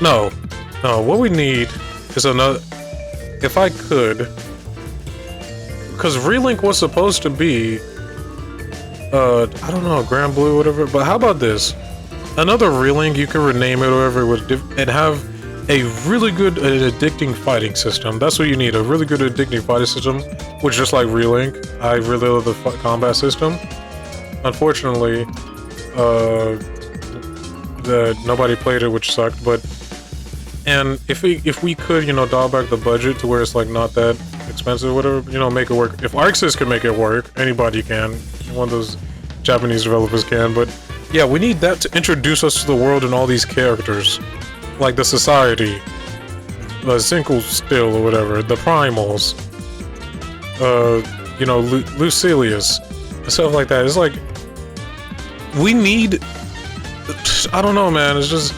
S1: No, what we need is another, if I could, because Relink was supposed to be, I don't know, Grand Blue or whatever, but how about this? Another Relink, you could rename it or whatever, and have a really good addicting fighting system. That's what you need, a really good addicting fighting system, which, just like Relink, I really love the combat system. Unfortunately, nobody played it, which sucked, but, and if we could, you know, dial back the budget to where it's, like, not that expensive or whatever, you know, make it work. If ArcSys can make it work, anybody can. One of those Japanese developers can, but yeah, we need that to introduce us to the world and all these characters. Like the Society, the Zinkel Still or whatever, the Primals, you know, Lucilius, and stuff like that. It's like, we need, I don't know, man, it's just,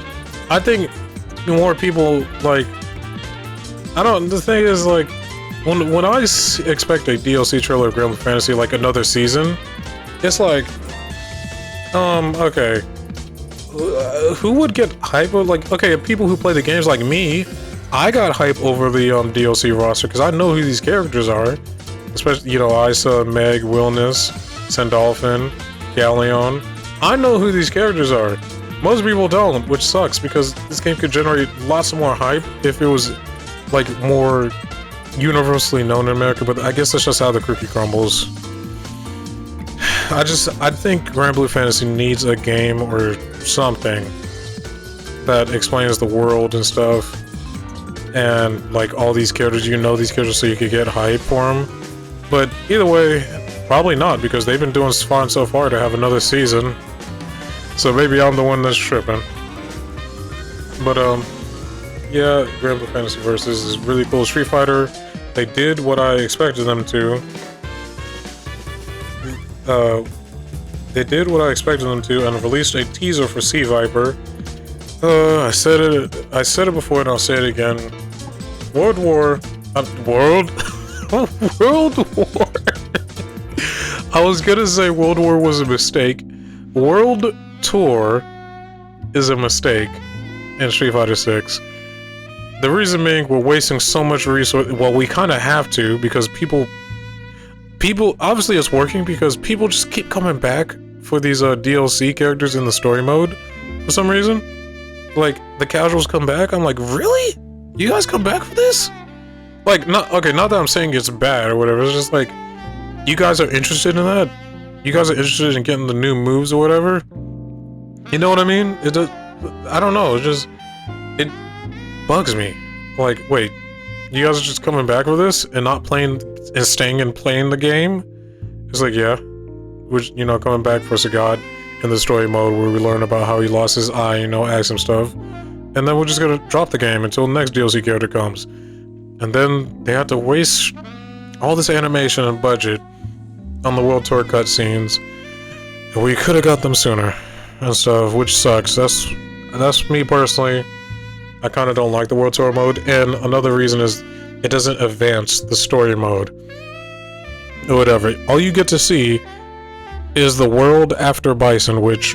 S1: I think more people, like, the thing is, like, when I expect a DLC trailer of Grand Blue Fantasy, like another season, it's like, okay, who would get hype? Like, okay, people who play the games like me, I got hype over the DLC roster because I know who these characters are, especially, you know, Isa, Meg, Wilness, Sandolphin, Galleon. I know who these characters are. Most people don't, which sucks because this game could generate lots more hype if it was, like, more universally known in America, but I guess that's just how the cookie crumbles. I think Grand Blue Fantasy needs a game or something that explains the world and stuff, and, like, all these characters, you know these characters so you could get hype for them. But either way, probably not, because they've been doing fine so far to have another season. So maybe I'm the one that's tripping. But, yeah, Grand Blue Fantasy Versus is really cool. Street Fighter, they did what I expected them to. They did what I expected them to and released a teaser for Sea Viper. I said it before and I'll say it again. World War. I was gonna say World War was a mistake. World Tour is a mistake in Street Fighter 6. The reason being, we're wasting so much resource. Well, we kind of have to, because people, obviously it's working because people just keep coming back for these DLC characters in the story mode for some reason. Like, the casuals come back, I'm like, really? You guys come back for this? Like, not that I'm saying it's bad or whatever, it's just like, you guys are interested in that? You guys are interested in getting the new moves or whatever? You know what I mean? It does, I don't know, it bugs me. Like, wait, you guys are just coming back for this and not playing, and staying and playing the game? It's like, yeah, we're, you know, coming back for Sagad in the story mode where we learn about how he lost his eye, you know, ask him stuff. And then we're just gonna drop the game until the next DLC character comes. And then they had to waste all this animation and budget on the World Tour cutscenes. And we could have got them sooner and stuff, which sucks. That's me personally. I kind of don't like the World Tour mode. And another reason is it doesn't advance the story mode. Or whatever. All you get to see is the world after Bison, which,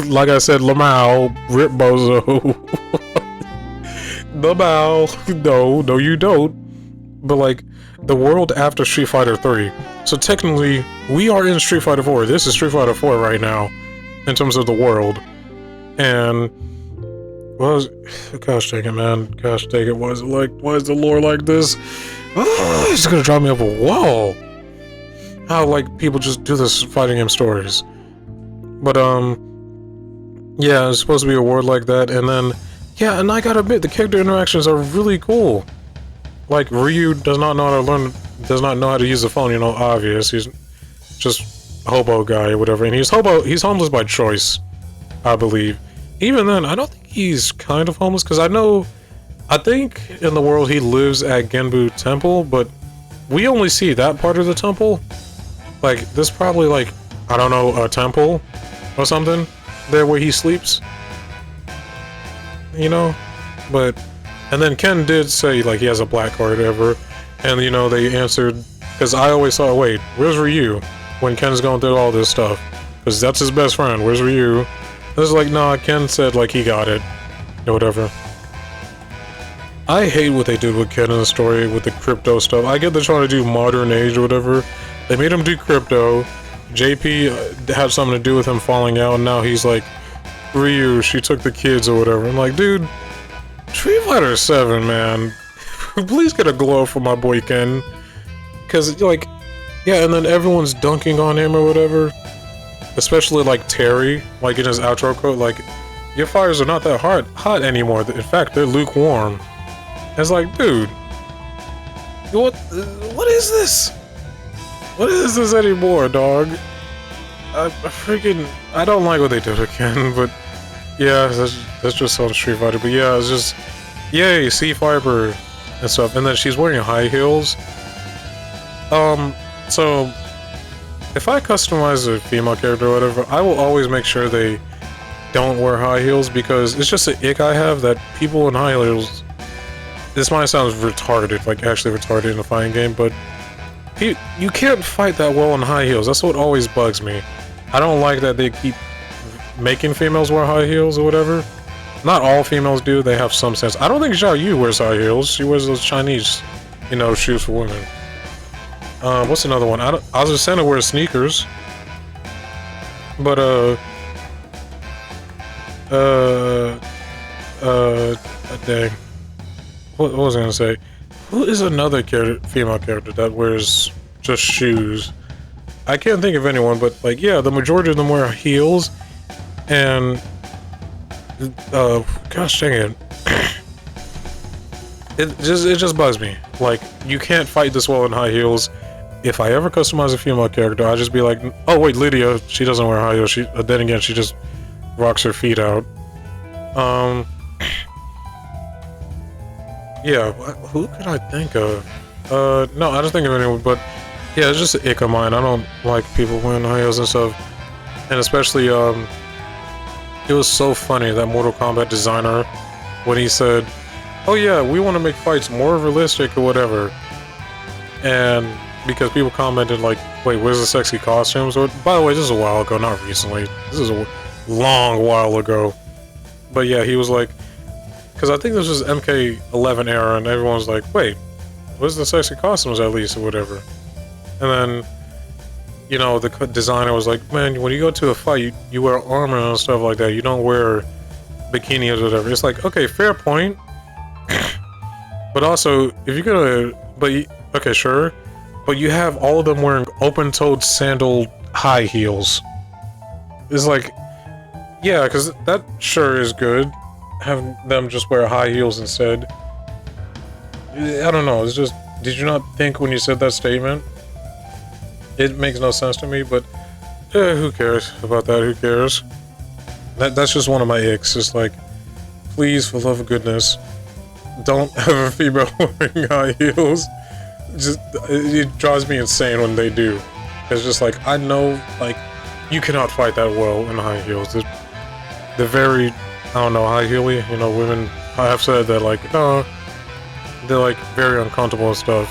S1: like I said, Lamau, Rip Bozo. Lamau, no you don't. But like, the world after Street Fighter 3. So technically, we are in Street Fighter 4. This is Street Fighter 4 right now, in terms of the world. And, well, gosh dang it, man. Gosh dang it, why is the lore like this? Oh, it's gonna drive me up a wall. How, like, people just do this fighting game stories. But, yeah, it's supposed to be a world like that, and then, yeah, and I gotta admit, the character interactions are really cool. Like, Ryu does not know how to use the phone, you know, obvious. He's just a hobo guy or whatever, and he's homeless by choice, I believe. Even then, I don't think he's kind of homeless, because I think in the world he lives at Genbu Temple, but we only see that part of the temple. Like, there's probably, like, I don't know, a temple or something there where he sleeps. You know? But, and then Ken did say, like, he has a black card or whatever. And, you know, they answered, because I always thought, wait, where's Ryu when Ken's going through all this stuff? Because that's his best friend, where's Ryu? And it's like, nah, Ken said, like, he got it. Or whatever. I hate what they did with Ken in the story, with the crypto stuff. I get they're trying to do modern age or whatever. They made him do crypto. JP had something to do with him falling out, and now he's like, Ryu, she took the kids or whatever. I'm like, dude, Street Fighter 7, man. Please get a glow for my boy Ken. Because, like, yeah, and then everyone's dunking on him or whatever. Especially, like, Terry, like, in his outro quote, like, your fires are not that hot anymore. In fact, they're lukewarm. And it's like, dude, what is this? What is this anymore, dog? I don't like what they did again, but yeah, that's just on Street Fighter. But yeah, it's just, yay, C-Fiber and stuff. And then she's wearing high heels. So if I customize a female character or whatever, I will always make sure they don't wear high heels, because it's just an ick I have that people in high heels, this might sound retarded, like actually retarded in a fighting game, but you can't fight that well in high heels. That's what always bugs me. I don't like that they keep making females wear high heels or whatever. Not all females do, they have some sense. I don't think Xiao Yu wears high heels. She wears those Chinese, you know, shoes for women. What's another one? Azucena wears sneakers. But, dang. What was I gonna say? Who is another female character that wears just shoes? I can't think of anyone, but like, yeah, the majority of them wear heels, and gosh dang it, it just bugs me. Like, you can't fight this well in high heels. If I ever customize a female character, I'll just be like, oh wait, Lydia, she doesn't wear high heels. Then again, she just rocks her feet out. Yeah, who could I think of? No, I don't think of anyone, but yeah, it's just an ick of mine. I don't like people wearing high heels and stuff. And especially, it was so funny, that Mortal Kombat designer, when he said, oh yeah, we want to make fights more realistic or whatever. And because people commented like, wait, where's the sexy costumes? Or, by the way, this is a while ago, not recently. This is a long while ago. But yeah, he was like, because I think this was MK11 era, and everyone was like, wait, where's the sexy costumes at least, or whatever. And then, you know, the designer was like, man, when you go to a fight, you wear armor and stuff like that. You don't wear bikinis or whatever. It's like, okay, fair point. But also, if you're gonna, okay, sure, but you have all of them wearing open-toed sandal high heels. It's like, yeah, because that sure is good. Have them just wear high heels instead. I don't know, it's just, did you not think when you said that statement? It makes no sense to me, but who cares about that? Who cares? That's just one of my icks. It's like, please, for love of goodness, don't have a female wearing high heels. Just, it drives me insane when they do. It's just like, I know, like, you cannot fight that well in high heels. They're very, I don't know, high heely. You know, women, I have said that, like, they're like very uncomfortable and stuff.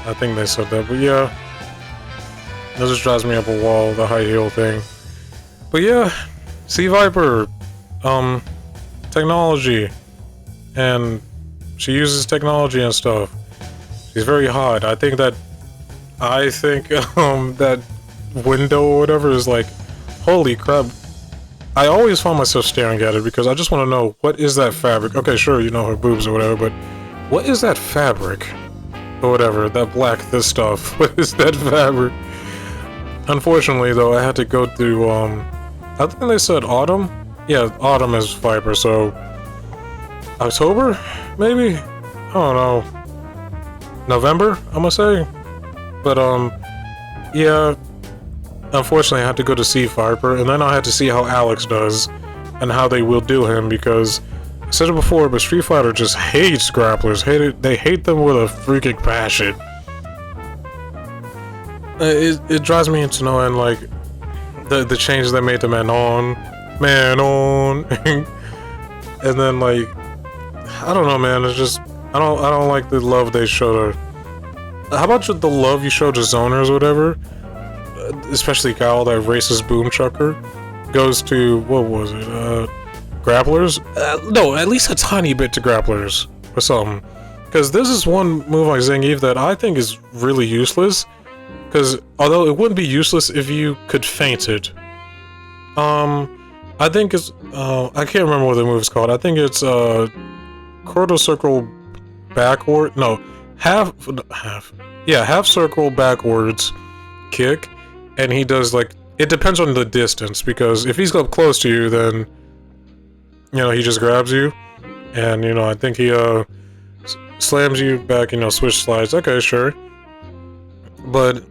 S1: I think they said that, but yeah. That just drives me up a wall, the high heel thing. But yeah, Sea Viper, technology. And she uses technology and stuff. She's very hot. I think that window or whatever is like, holy crap. I always find myself staring at it because I just want to know, what is that fabric? Okay, sure, you know, her boobs or whatever, but what is that fabric? Or whatever, that black, this stuff. What is that fabric? Unfortunately, though, I had to go through, I think they said autumn? Yeah, autumn is Viper, so October? Maybe? I don't know. November, I'm gonna say? But, yeah, unfortunately I had to go to see Viper, and then I had to see how Alex does, and how they will do him, because, I said it before, but Street Fighter just hates grapplers. They hate them with a freaking passion. It drives me into no end, like, the changes they made to Man On, and then, like, I don't know, man, it's just, I don't like the love they showed her. How about the love you showed to zoners or whatever? Especially Kyle, that racist boom chucker, goes to, what was it, grapplers? No, at least a tiny bit to grapplers, or something. Because this is one move like Zangief that I think is really useless. Because, although it wouldn't be useless if you could feint it. I think it's, I can't remember what the move is called. I think it's, quarter circle backward, no, half circle backwards kick, and he does, like, it depends on the distance, because if he's up close to you, then, you know, he just grabs you, and, you know, I think he, slams you back, you know, switch slides, okay, sure. But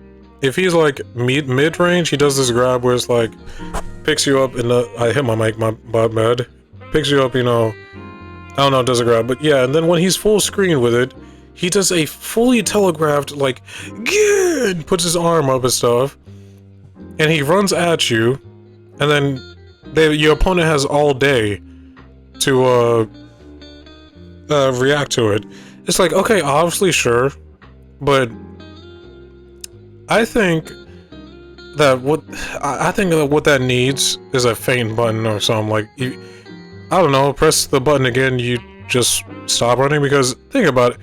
S1: if he's like mid-range, he does this grab where it's like, picks you up in the, I hit my mic, my bad, picks you up, you know, I don't know, does a grab, but yeah, and then when he's full screen with it, he does a fully telegraphed, like, yeah, puts his arm up and stuff, and he runs at you, and then your opponent has all day to, react to it. It's like, okay, obviously, sure, but I think that what that needs is a feint button or something. Like, I don't know, press the button again, you just stop running, because think about it.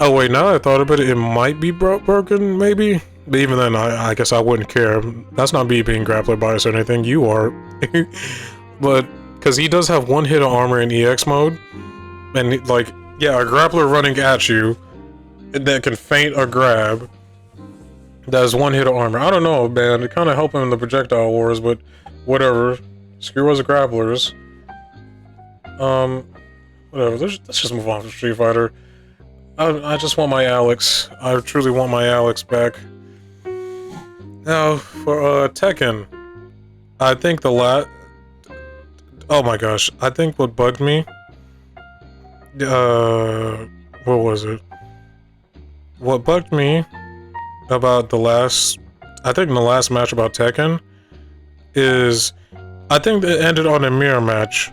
S1: Oh wait, now that I thought about it, it might be broken, maybe? But even then, I guess I wouldn't care. That's not me being grappler bias or anything, you are. But, because he does have one hit of armor in EX mode, and like, yeah, a grappler running at you that can feint or grab, that is one hit of armor. I don't know, man. It kind of helped him in the projectile wars, but whatever. Screw us grapplers. Whatever. Let's just move on from Street Fighter. I just want my Alex. I truly want my Alex back. Now, for Tekken, I think oh my gosh. I think what bugged me, what was it? What bugged me about the last match about Tekken is, I think it ended on a mirror match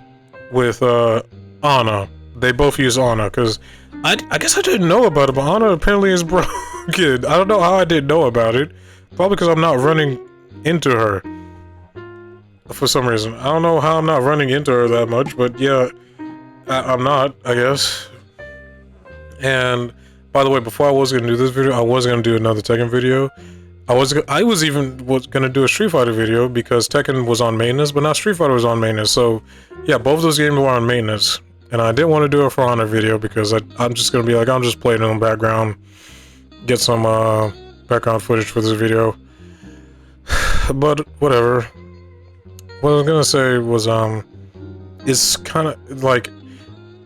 S1: with Ana. They both use Ana, because I guess I didn't know about it, but Ana apparently is broken. I don't know how I didn't know about it. Probably because I'm not running into her for some reason. I don't know how I'm not running into her that much, but yeah, I'm not, I guess. And by the way, before I was gonna do this video, I was gonna do another Tekken video. I was gonna do a Street Fighter video because Tekken was on maintenance, but now Street Fighter was on maintenance. So yeah, both of those games were on maintenance, and I didn't want to do a For Honor video because I'm just gonna be like, I'm just playing in the background, get some background footage for this video. But whatever. What I was gonna say was it's kind of like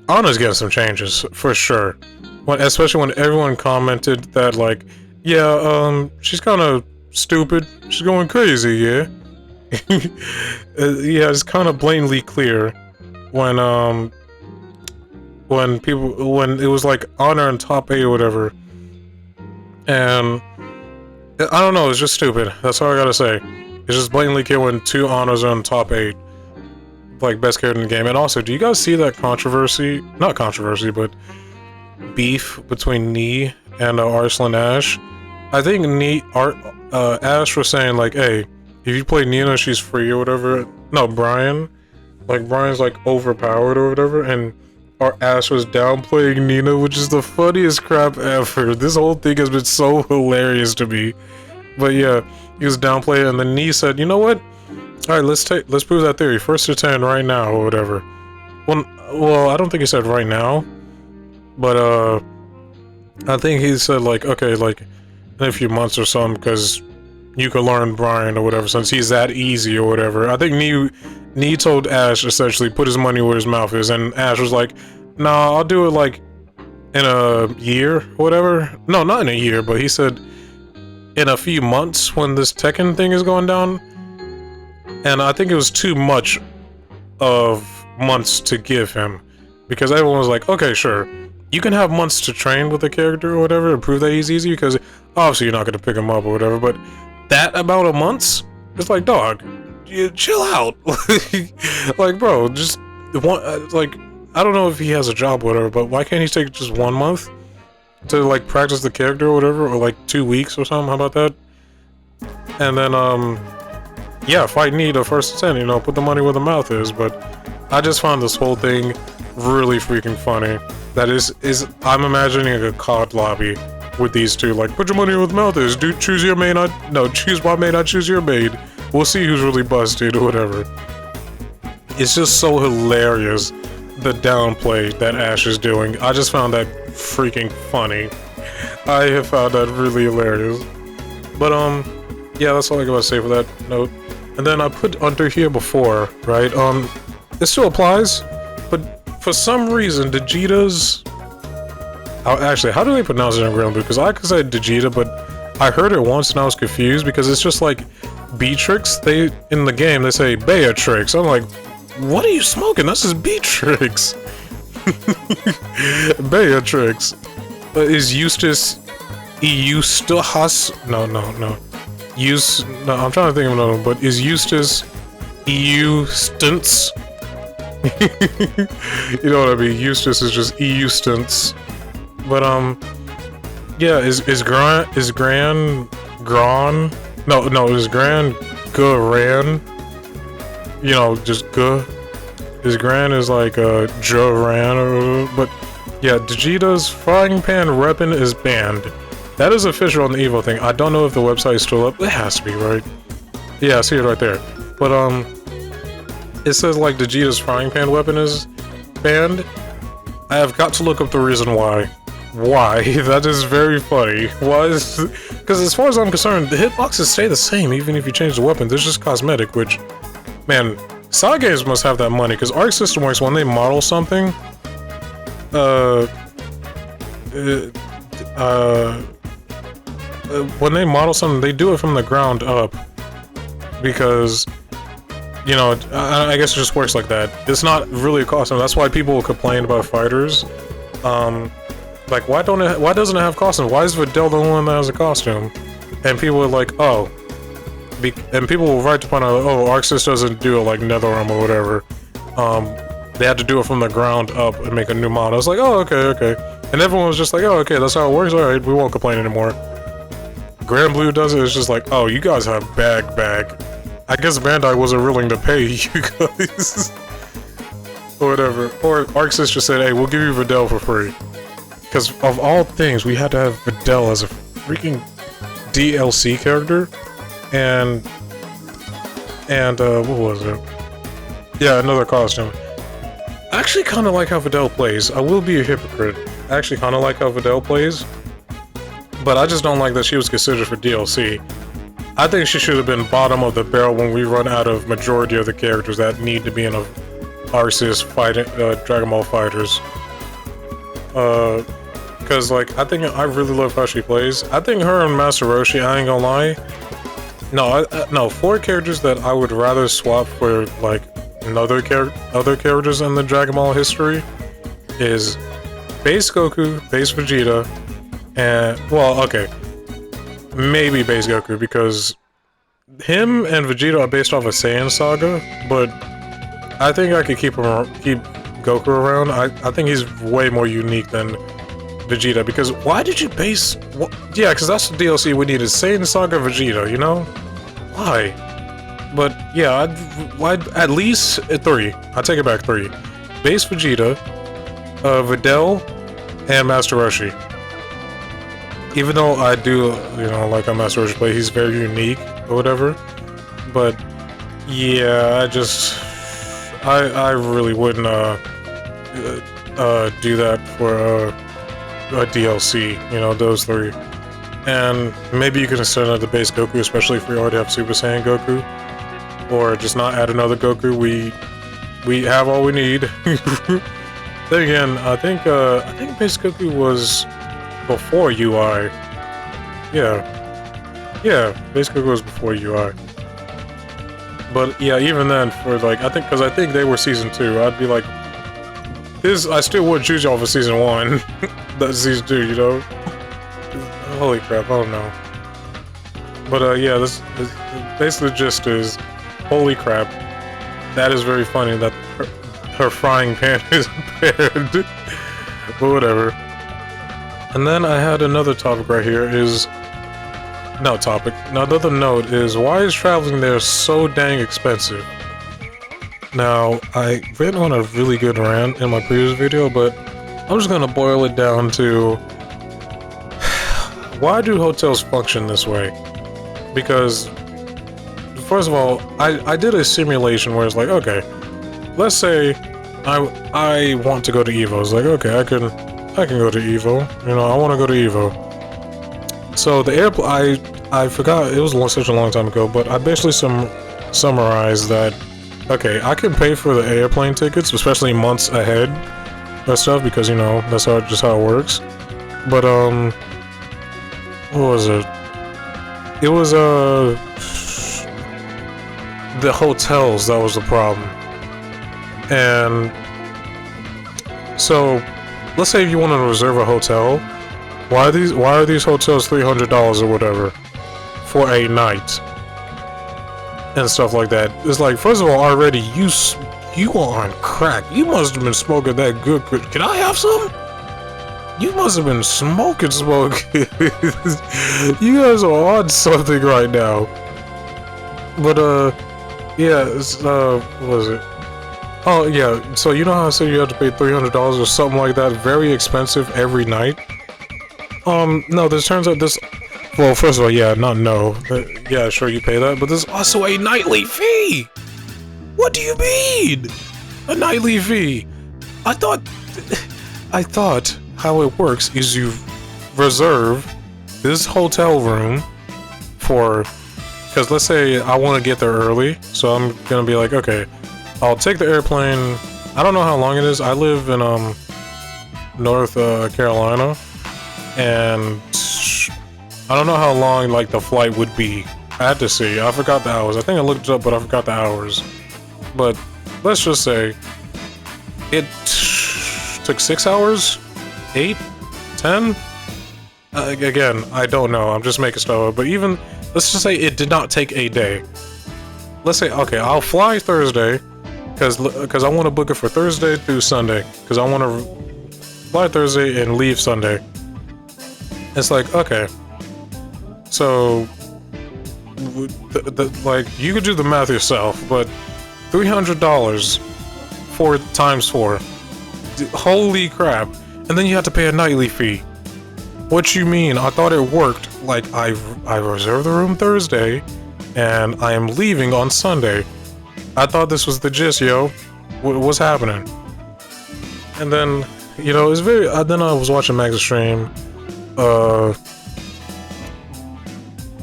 S1: Honor's getting some changes for sure. Especially when everyone commented that like, yeah, she's kind of stupid. She's going crazy, yeah. Yeah, it's kind of blatantly clear when it was like Honor and top 8 or whatever, and I don't know, it's just stupid. That's all I gotta say. It's just blatantly clear when 2 Honors are in top 8, like best character in the game. And also, do you guys see that controversy? Not controversy, but beef between Nee and Arslan Ash? I think Ash was saying like, hey, if you play Nina, she's free or whatever. No, Brian. Like, Brian's like overpowered or whatever, and our Ash was downplaying Nina, which is the funniest crap ever. This whole thing has been so hilarious to me. But yeah, he was downplaying, and then Nee said, you know what? Alright, let's prove that theory. 1st to 10 right now or whatever. Well, I don't think he said right now. But I think he said like, okay, like in a few months or something, because you could learn Brian or whatever, since he's that easy or whatever. I think Nee told Ash essentially put his money where his mouth is, and Ash was like, nah, I'll do it like in a year or whatever. No, not in a year, but he said in a few months when this Tekken thing is going down. And I think it was too much of months to give him, because everyone was like, okay, sure, you can have months to train with a character or whatever and prove that he's easy, because obviously you're not going to pick him up or whatever, but that amount of months, it's like, dog, chill out. Like, bro, just one, like, I don't know if he has a job or whatever, but why can't he take just 1 month to like practice the character or whatever, or like 2 weeks or something? How about that? And then yeah, fight Nee the 1st to 10, you know, put the money where the mouth is. But I just found this whole thing really freaking funny. That is I'm imagining a COD lobby with these two, like, put your money where the mouth is, dude, choose your main, choose my main, I choose your main. We'll see who's really busted or whatever. It's just so hilarious, the downplay that Ash is doing. I just found that freaking funny. I have found that really hilarious. But yeah, that's all I gotta say for that note. And then I put under here before, right? It still applies, but for some reason, Vegeta's... actually, how do they pronounce it in Grand Blue? Because I could say Vegeta, but I heard it once and I was confused because it's just like Beatrix. In the game, they say Beatrix. I'm like, what are you smoking? This is Beatrix. Beatrix. Is Eustace... Eustace... No, I'm trying to think of another one, but is Eustace Eustace? You know what I mean? Eustace is just Eustace. But yeah, is Gran? No, is Gran Garan? You know, just G. His Gran is like Joran, but yeah, Vegeta's frying pan weapon is banned. That is official on the EVO thing. I don't know if the website is still up. It has to be, right? Yeah, I see it right there. But it says like Vegeta's frying pan weapon is banned. I have got to look up the reason why. Why? That is very funny. Why is... Because as far as I'm concerned, the hitboxes stay the same even if you change the weapon. There's just cosmetic, which... Man, side games must have that money, because Arc System Works, when they model something... when they model something, they do it from the ground up. Because... You know, I guess it just works like that. It's not really a costume. That's why people complain about fighters. Like, why doesn't it have costume? Why is Videl the only one that has a costume? And people are like, oh. And people will write to point out, oh, Arxis doesn't do it like NetherRealm or whatever. They had to do it from the ground up and make a new mod. I was like, oh, okay. And everyone was just like, oh, okay, that's how it works. Alright, we won't complain anymore. Grand Blue does it, it's just like, oh, you guys have bag. I guess Bandai wasn't willing to pay you guys. Or whatever. Or Arxis just said, hey, we'll give you Videl for free. Because of all things, we had to have Videl as a freaking DLC character, and what was it? Yeah, another costume. I actually kind of like how Videl plays. I will be a hypocrite. I actually kind of like how Videl plays, but I just don't like that she was considered for DLC. I think she should have been bottom of the barrel when we run out of majority of the characters that need to be in a Arceus fighting Dragon Ball FighterZ. Cause like I think I really love how she plays. I think her and Master Roshi, I ain't gonna lie. No, 4 characters that I would rather swap for like other characters in the Dragon Ball history is Base Goku, Base Vegeta, and well, okay, maybe Base Goku because him and Vegeta are based off of Saiyan Saga, but I think I could keep Goku around. I think he's way more unique than Vegeta because why did you base? Yeah, because that's the DLC we needed. Saiyan Saga Vegeta, you know? Why? But yeah, I'd at least 3. I take it back 3. Base Vegeta, Videl, and Master Roshi. Even though I do, you know, like a Master Roshi play, he's very unique or whatever. But yeah, I really wouldn't do that for a DLC, you know, those 3. And maybe you can extend it to Base Goku, especially if we already have Super Saiyan Goku. Or just not add another Goku, we have all we need. Then again, I think Base Goku was before UI. Yeah, Base Goku was before UI. But yeah, even then, for like, because I think they were season 2, I'd be like, I still would choose y'all for season 1. That's season 2, you know? Holy crap, I don't know. But yeah, this basically the gist is, holy crap, that is very funny that her frying pan is paired. But whatever. And then I had another topic right here is... No topic. Another note is, why is traveling there so dang expensive? Now, I went on a really good rant in my previous video, but I'm just gonna boil it down to... Why do hotels function this way? Because... First of all, I did a simulation where it's like, okay, let's say I want to go to EVO. It's like, okay, I can go to EVO. You know, I want to go to EVO. So the airplane, I forgot, it was such a long time ago, but I basically summarized that, okay, I can pay for the airplane tickets, especially months ahead or stuff, because, you know, that's just how it works. But, what was it? It was, the hotels that was the problem. And so let's say you want to reserve a hotel, why are these hotels $300 or whatever for a night and stuff like that? It's like, first of all, already you are on crack. You must have been smoking that good. Can I have some? You must have been smoking. You guys are on something right now. But yeah, what was it? Oh yeah, so you know how I said you have to pay $300 or something like that, very expensive every night? No, this turns out this... Well, first of all, yeah, yeah, sure you pay that, but there's also a nightly fee! What do you mean? A nightly fee? I thought how it works is you reserve this hotel room for... Because let's say I want to get there early, so I'm gonna be like, okay, I'll take the airplane. I don't know how long it is. I live in North Carolina, and I don't know how long like the flight would be. I had to see. I forgot the hours. I think I looked it up, but I forgot the hours. But let's just say it took 6 hours, 8, 10. Again, I don't know. I'm just making stuff up. But even let's just say it did not take a day. Let's say, okay, I'll fly Thursday, because I want to book it for Thursday through Sunday, because I want to fly Thursday and leave Sunday. It's like, okay, so like you could do the math yourself, but $300 times 4, holy crap! And then you have to pay a nightly fee. What you mean? I thought it worked like, I reserved the room Thursday, and I am leaving on Sunday. I thought this was the gist, yo. What's happening? And then, you know, it's very. Then I was watching Max's stream.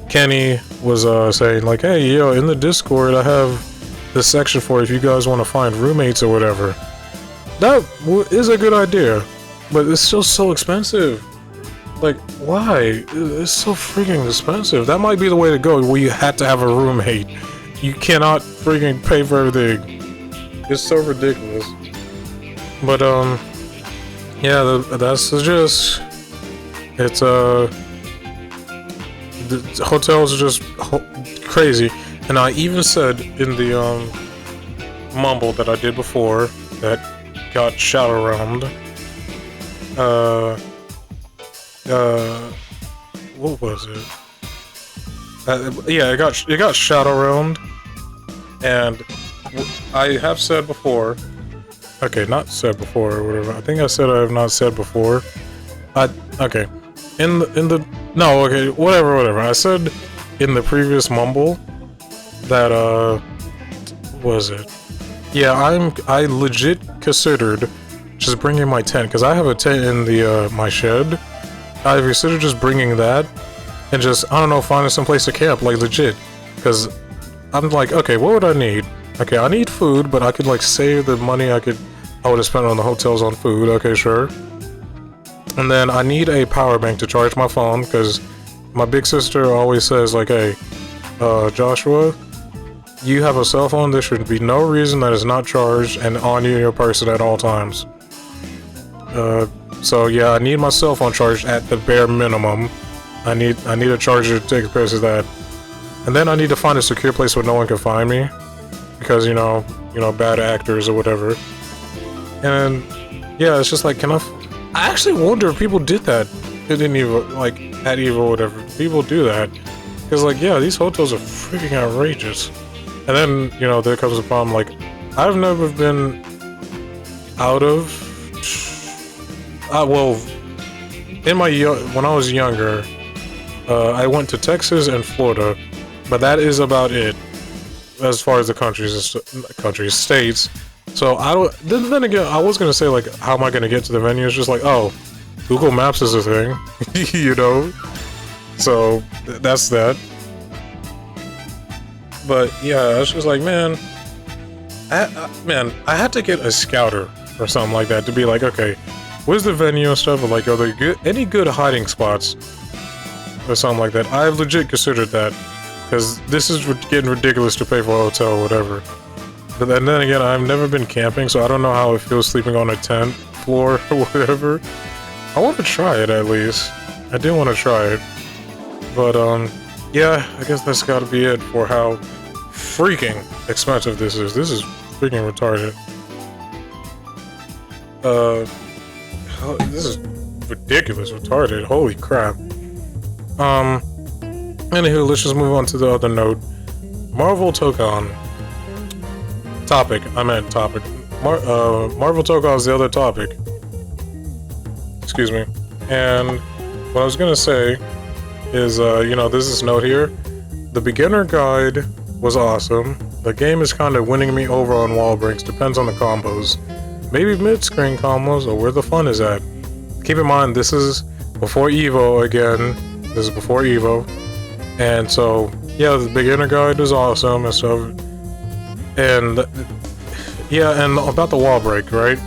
S1: Kenny was saying like, "Hey, yo, in the Discord, I have this section for if you guys want to find roommates or whatever." That is a good idea, but it's still so expensive. Like, why? It's so freaking expensive. That might be the way to go, where you had to have a roommate. You cannot freaking pay for everything. It's so ridiculous. But, yeah, that's the gist. It's, the hotels are just crazy. And I even said in the, mumble that I did before, that got shadow realmed, what was it? Yeah, it got shadow realmed, and I have said before. Okay, not said before or whatever. I think I said I have not said before. Okay, whatever. I said in the previous mumble that was it? Yeah, I legit considered just bringing my tent, because I have a tent in the my shed. I considered just bringing that and just, I don't know, finding some place to camp, like legit. Because I'm like, okay, what would I need? Okay, I need food, but I could like save the money I would have spent on the hotels on food. Okay, sure. And then I need a power bank to charge my phone, because my big sister always says like, hey, Joshua, you have a cell phone. There should be no reason that it's not charged and on you in your person at all times. So yeah, I need my cell phone charged at the bare minimum. I need a charger to take place of that, and then I need to find a secure place where no one can find me, because you know, bad actors or whatever. And yeah, it's just like, I actually wonder if people did that. It didn't even like at EVO or whatever. People do that because like, yeah, these hotels are freaking outrageous. And then there comes a problem. Like, I've never been out of. Well, when I was younger, I went to Texas and Florida, but that is about it as far as the states. So I don't. Then again, I was gonna say like, how am I gonna get to the venue? It's just like, oh, Google Maps is a thing, So that's that. But yeah, it's just like, man, I had to get a scouter or something like that to be like, okay, where's the venue and stuff? Like, are there any good hiding spots or something like that? I've legit considered that, because this is getting ridiculous to pay for a hotel or whatever. But then again, I've never been camping, so I don't know how it feels sleeping on a tent floor or whatever. I want to try it at least. I do want to try it. But yeah, I guess that's got to be it for how freaking expensive this is. This is freaking retarded. This is ridiculous, retarded. Holy crap. Anywho, let's just move on to the other note. Marvel Tokon. Topic. Marvel Tokon is the other topic. Excuse me. And what I was gonna say is, there's this note here. The beginner guide was awesome. The game is kind of winning me over on wall breaks. Depends on the combos. Maybe mid-screen combos or where the fun is at. Keep in mind, this is before EVO again. This is before EVO. And so, yeah, the beginner guide is awesome and stuff. And, yeah, and about the wall break, right?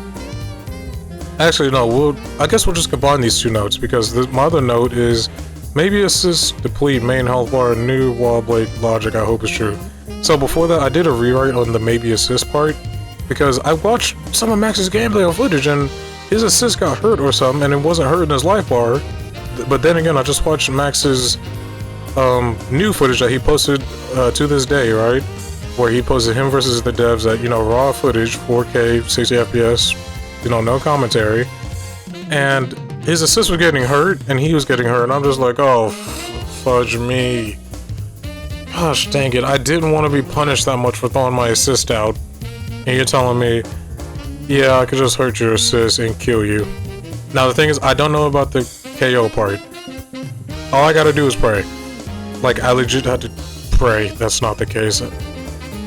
S1: Actually, no, I guess we'll just combine these two notes, because my other note is maybe assist deplete main health bar, new wall break logic, I hope is true. So before that, I did a rewrite on the maybe assist part, because I watched some of Max's gameplay on footage and his assist got hurt or something, and it wasn't hurting his life bar. But then again, I just watched Max's new footage that he posted to this day, right? Where he posted him versus the devs at, raw footage, 4K, 60 FPS, no commentary. And his assist was getting hurt, and he was getting hurt, and I'm just like, oh, fudge me. Gosh dang it, I didn't want to be punished that much for throwing my assist out. And you're telling me, yeah, I could just hurt your assist and kill you. Now the thing is, I don't know about the KO part. All I gotta do is pray. Like, I legit had to pray that's not the case.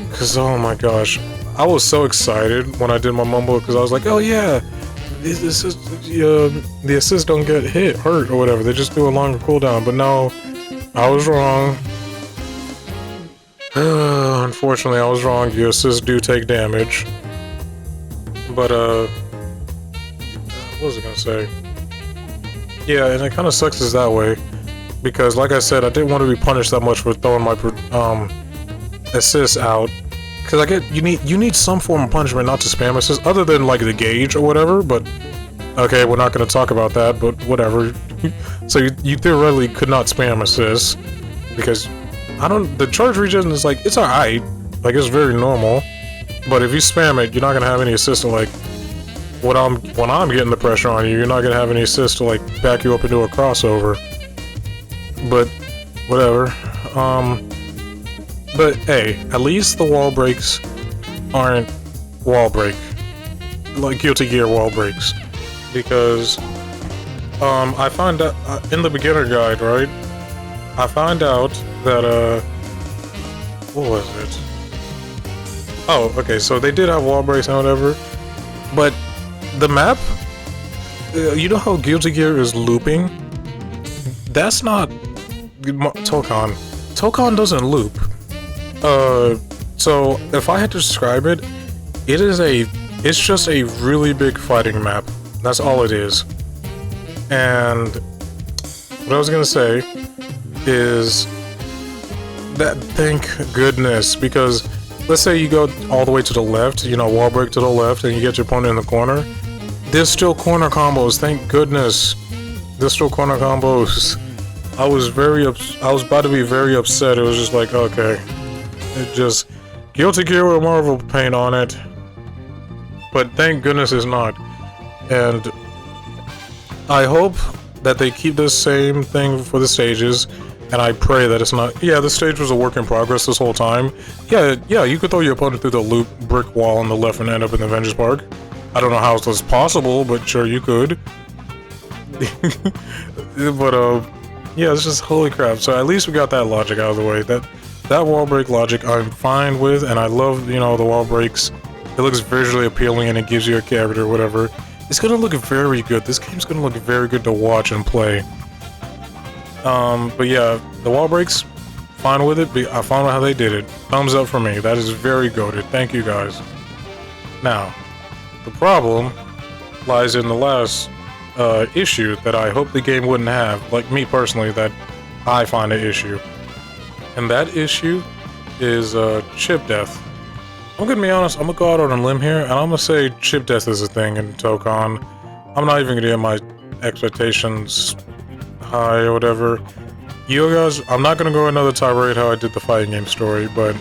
S1: Because, oh my gosh. I was so excited when I did my mumble, because I was like, oh yeah, the assists don't get hurt, or whatever. They just do a longer cooldown. But no, I was wrong. Unfortunately, I was wrong. Your assists do take damage. But, what was I gonna say? Yeah, and it kind of sucks is that way. Because, like I said, I didn't want to be punished that much for throwing my, assists out. Because you need some form of punishment not to spam assists, other than, like, the gauge or whatever, but... Okay, we're not gonna talk about that, but whatever. So you theoretically could not spam assists. Because, the charge regen is, like, it's alright. Like, it's very normal. But if you spam it, you're not gonna have any assists to, like... When I'm getting the pressure on you, you're not gonna have any assists to, like, back you up into a crossover. But, whatever. But, hey, at least the wall breaks aren't wall break. Like, Guilty Gear wall breaks. Because, I found out, in the beginner guide, right? I found out that, what was it? Oh, okay, so they did have wall breaks and whatever, but the map, you know how Guilty Gear is looping? That's not Tokon. Tokon doesn't loop. So if I had to describe it, it's just a really big fighting map. That's all it is. And what I was gonna say is that, thank goodness, because let's say you go all the way to the left, you know, wall break to the left, and you get your opponent in the corner. There's still corner combos, thank goodness. There's still corner combos. I was about to be very upset. It was just like, okay. It just... Guilty Gear with Marvel paint on it. But thank goodness it's not. And I hope that they keep the same thing for the stages. And I pray that it's not... Yeah, the stage was a work in progress this whole time. Yeah, you could throw your opponent through the loop brick wall on the left and end up in the Avengers Park. I don't know how it was possible, but sure, you could. But, yeah, it's just holy crap. So at least we got that logic out of the way. That wall break logic I'm fine with, and I love, you know, the wall breaks. It looks visually appealing and it gives you a character or whatever. It's gonna look very good. This game's gonna look very good to watch and play. But yeah, the wall breaks, fine with it. I found out how they did it. Thumbs up for me. That is very goated. Thank you guys. Now, the problem lies in the last issue that I hope the game wouldn't have. Like me personally, that I find an issue. And that issue is chip death. I'm gonna be honest, I'm gonna go out on a limb here, and I'm gonna say chip death is a thing in Tokon. I'm not even gonna get my expectations high or whatever. You guys, I'm not gonna go another tirade how I did the fighting game story, but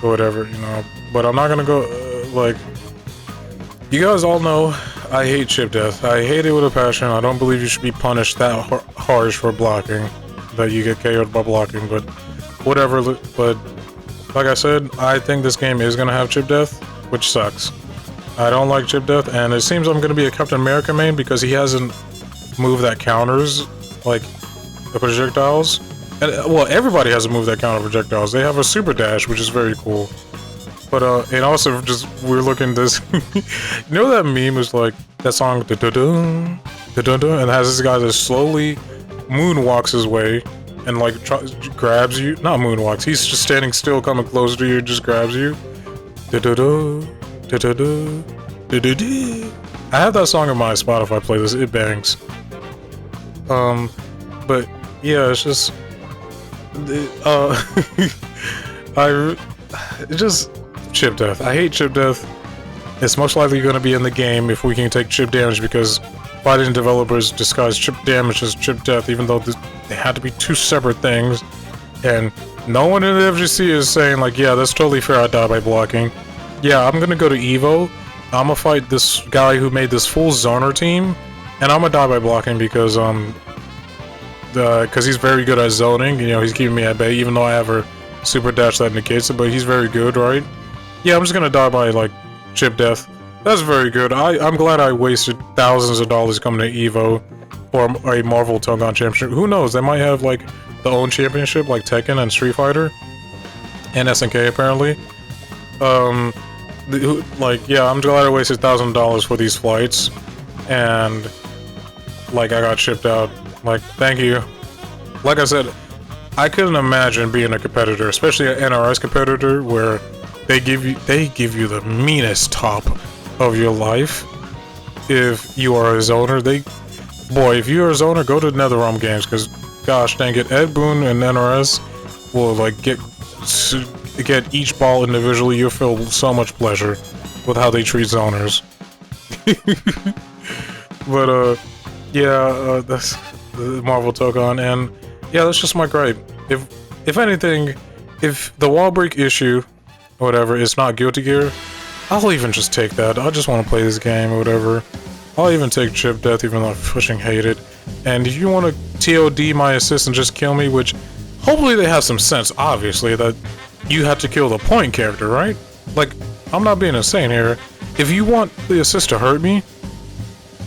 S1: or whatever, you know. But I'm not gonna go like. You guys all know I hate chip death. I hate it with a passion. I don't believe you should be punished that harsh for blocking, that you get KO'd by blocking. But whatever. But like I said, I think this game is gonna have chip death, which sucks. I don't like chip death, and it seems I'm gonna be a Captain America main because he hasn't moved that counters like the projectiles. And well, everybody has a move that counter projectiles. They have a super dash, which is very cool. But and also just we're looking this. You know that meme is like that song da-da-dum, da-da-dum, and it has this guy that slowly moonwalks his way and like grabs you. Not moonwalks. He's just standing still, coming closer to you, and just grabs you. Da-da-da, da-da-da, da-da-da. I have that song in my Spotify playlist. It bangs. But yeah, it's just just chip death. I hate chip death. It's most likely going to be in the game if we can take chip damage, because fighting developers disguise chip damage as chip death, even though they had to be two separate things. And no one in the FGC is saying like, yeah, that's totally fair, I die by blocking. Yeah, I'm gonna go to EVO. I'm gonna fight this guy who made this full zoner team, and I'm gonna die by blocking because he's very good at zoning. You know, he's keeping me at bay, even though I have a super dash that negates it, but he's very good, right? Yeah, I'm just gonna die by, like, chip death. That's very good. I'm glad I wasted thousands of dollars coming to EVO or a Marvel Tokon championship. Who knows? They might have like their own championship, like Tekken and Street Fighter, and SNK apparently. Like, yeah, I'm glad I wasted $1,000 for these flights, and like I got shipped out. Like, thank you. Like I said, I couldn't imagine being a competitor, especially an NRS competitor, where they give you the meanest top of your life. If you are a zoner, if you're a zoner, go to NetherRealm Games, because gosh dang it, Ed Boon and NRS will like get each ball individually. You'll feel so much pleasure with how they treat zoners. But yeah, that's the Marvel Tokon, and yeah, that's just my gripe. If anything, if the wall break issue or whatever is not Guilty Gear, I'll even just take that. I just want to play this game or whatever. I'll even take Chip Death, even though I fucking hate it. And if you want to TOD my assist and just kill me, which hopefully they have some sense, obviously, that you have to kill the point character, right? Like, I'm not being insane here. If you want the assist to hurt me,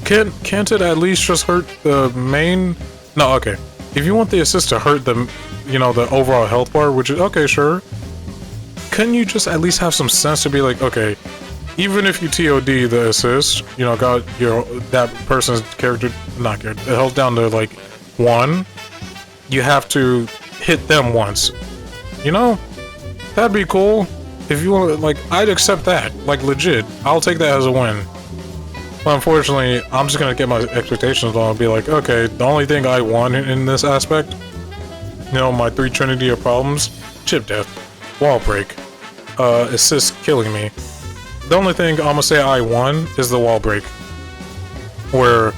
S1: can't it at least just hurt the main? No, okay. If you want the assist to hurt the, you know, the overall health bar, which is okay, sure. Couldn't you just at least have some sense to be like, okay, even if you TOD the assist, you know, got that person's character, not character, health down to like 1, you have to hit them once. You know, that'd be cool. If you want, like, I'd accept that, like legit. I'll take that as a win. But unfortunately, I'm just gonna get my expectations on and be like, okay, the only thing I want in this aspect, you know, my 3 trinity of problems: chip death, wall break, assist killing me. The only thing I'm gonna say I won is the wall break. Where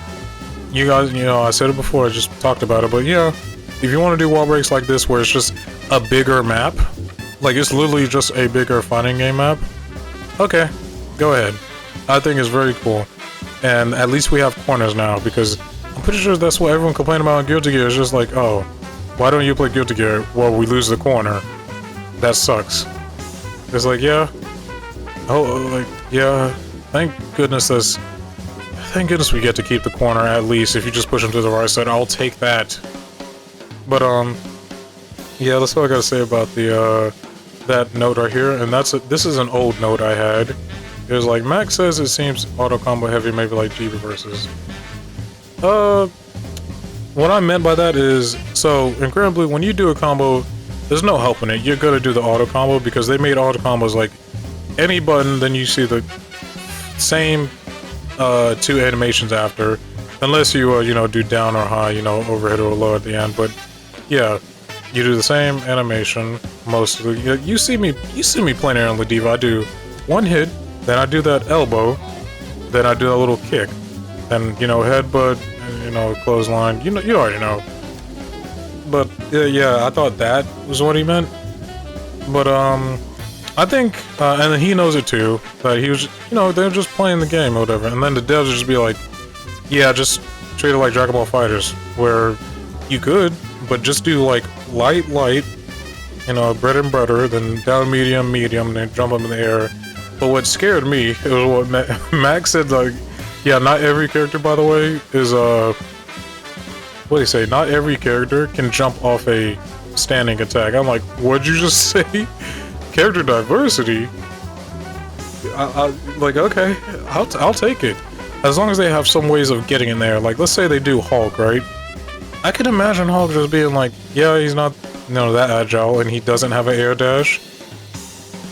S1: you guys, you know, I said it before, I just talked about it, but yeah, if you want to do wall breaks like this, where it's just a bigger map, like it's literally just a bigger fighting game map, okay, go ahead. I think it's very cool. And at least we have corners now, because I'm pretty sure that's what everyone complained about in Guilty Gear. It's just like, oh, why don't you play Guilty Gear? Well, we lose the corner. That sucks. It's like, yeah. Oh, like, yeah. Thank goodness we get to keep the corner, at least. If you just push them to the right side, I'll take that. But, yeah, that's all I gotta say about the, that note right here. And this is an old note I had. It was like, Max says it seems auto combo heavy, maybe like G reverses. What I meant by that is, so incredibly, when you do a combo, there's no helping it. You're gonna do the auto combo, because they made auto combos like any button, then you see the same 2 animations after, unless you you know, do down or high, you know, overhead or low at the end. But yeah, you do the same animation mostly. You see me playing Aaron Ladiva. I do 1 hit. Then I do that elbow, then I do a little kick, then, you know, headbutt, you know, clothesline, you already know. But, yeah, I thought that was what he meant. But, I think, and then he knows it too, that he was, you know, they're just playing the game or whatever, and then the devs would just be like, yeah, just treat it like Dragon Ball FighterZ, where you could, but just do, like, light, you know, bread and butter, then down medium, and then jump up in the air. But what scared me, it was what Max said, like, yeah, not every character, by the way, is, what do you say, not every character can jump off a standing attack. I'm like, what'd you just say? Character diversity? Like, okay, I'll take it. As long as they have some ways of getting in there. Like, let's say they do Hulk, right? I can imagine Hulk just being like, yeah, he's not, you know, that agile, and he doesn't have an air dash.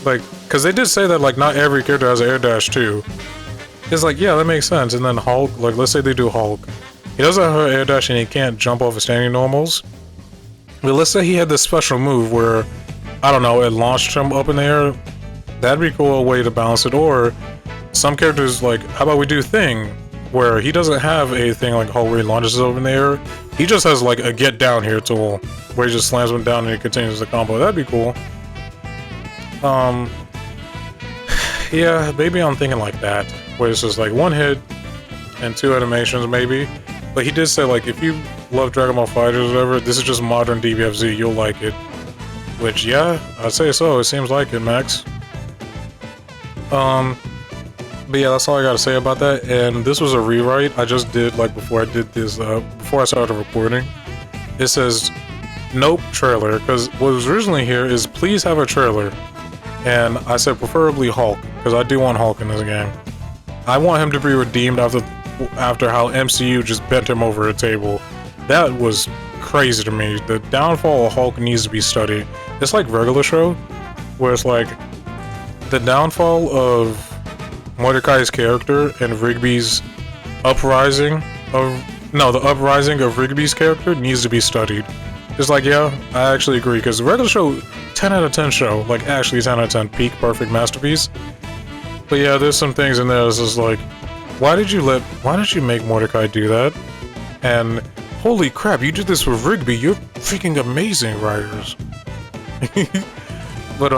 S1: Like, because they did say that, like, not every character has an air dash, too. It's like, yeah, that makes sense. And then Hulk, like, let's say they do Hulk. He doesn't have an air dash and he can't jump off of standing normals. But let's say he had this special move where, I don't know, it launched him up in the air. That'd be a cool way to balance it. Or some characters, like, how about we do Thing, where he doesn't have a thing like Hulk where he launches up in the air. He just has, like, a get down here tool where he just slams him down and he continues the combo. That'd be cool. Yeah, maybe I'm thinking like that, where it's just like 1 hit and 2 animations maybe. But he did say, like, if you love Dragon Ball FighterZ or whatever, this is just modern DBFZ, you'll like it. Which, yeah, I'd say so, it seems like it, Max. But But yeah, that's all I gotta say about that. And this was a rewrite I just did, like, before I did this, before I started recording. It says, nope, trailer, because what was originally here is please have a trailer. And I said preferably Hulk, because I do want Hulk in this game. I want him to be redeemed after how MCU just bent him over a table. That was crazy to me. The downfall of Hulk needs to be studied. It's like regular show, where it's like the downfall of Mordecai's character and Rigby's uprising of Rigby's character needs to be studied. It's like, yeah, I actually agree, because the regular show, 10 out of 10 show, like actually 10 out of 10, peak perfect masterpiece. But yeah, there's some things in there that's just like, why did you make Mordecai do that? And holy crap, you did this with Rigby, you're freaking amazing writers. But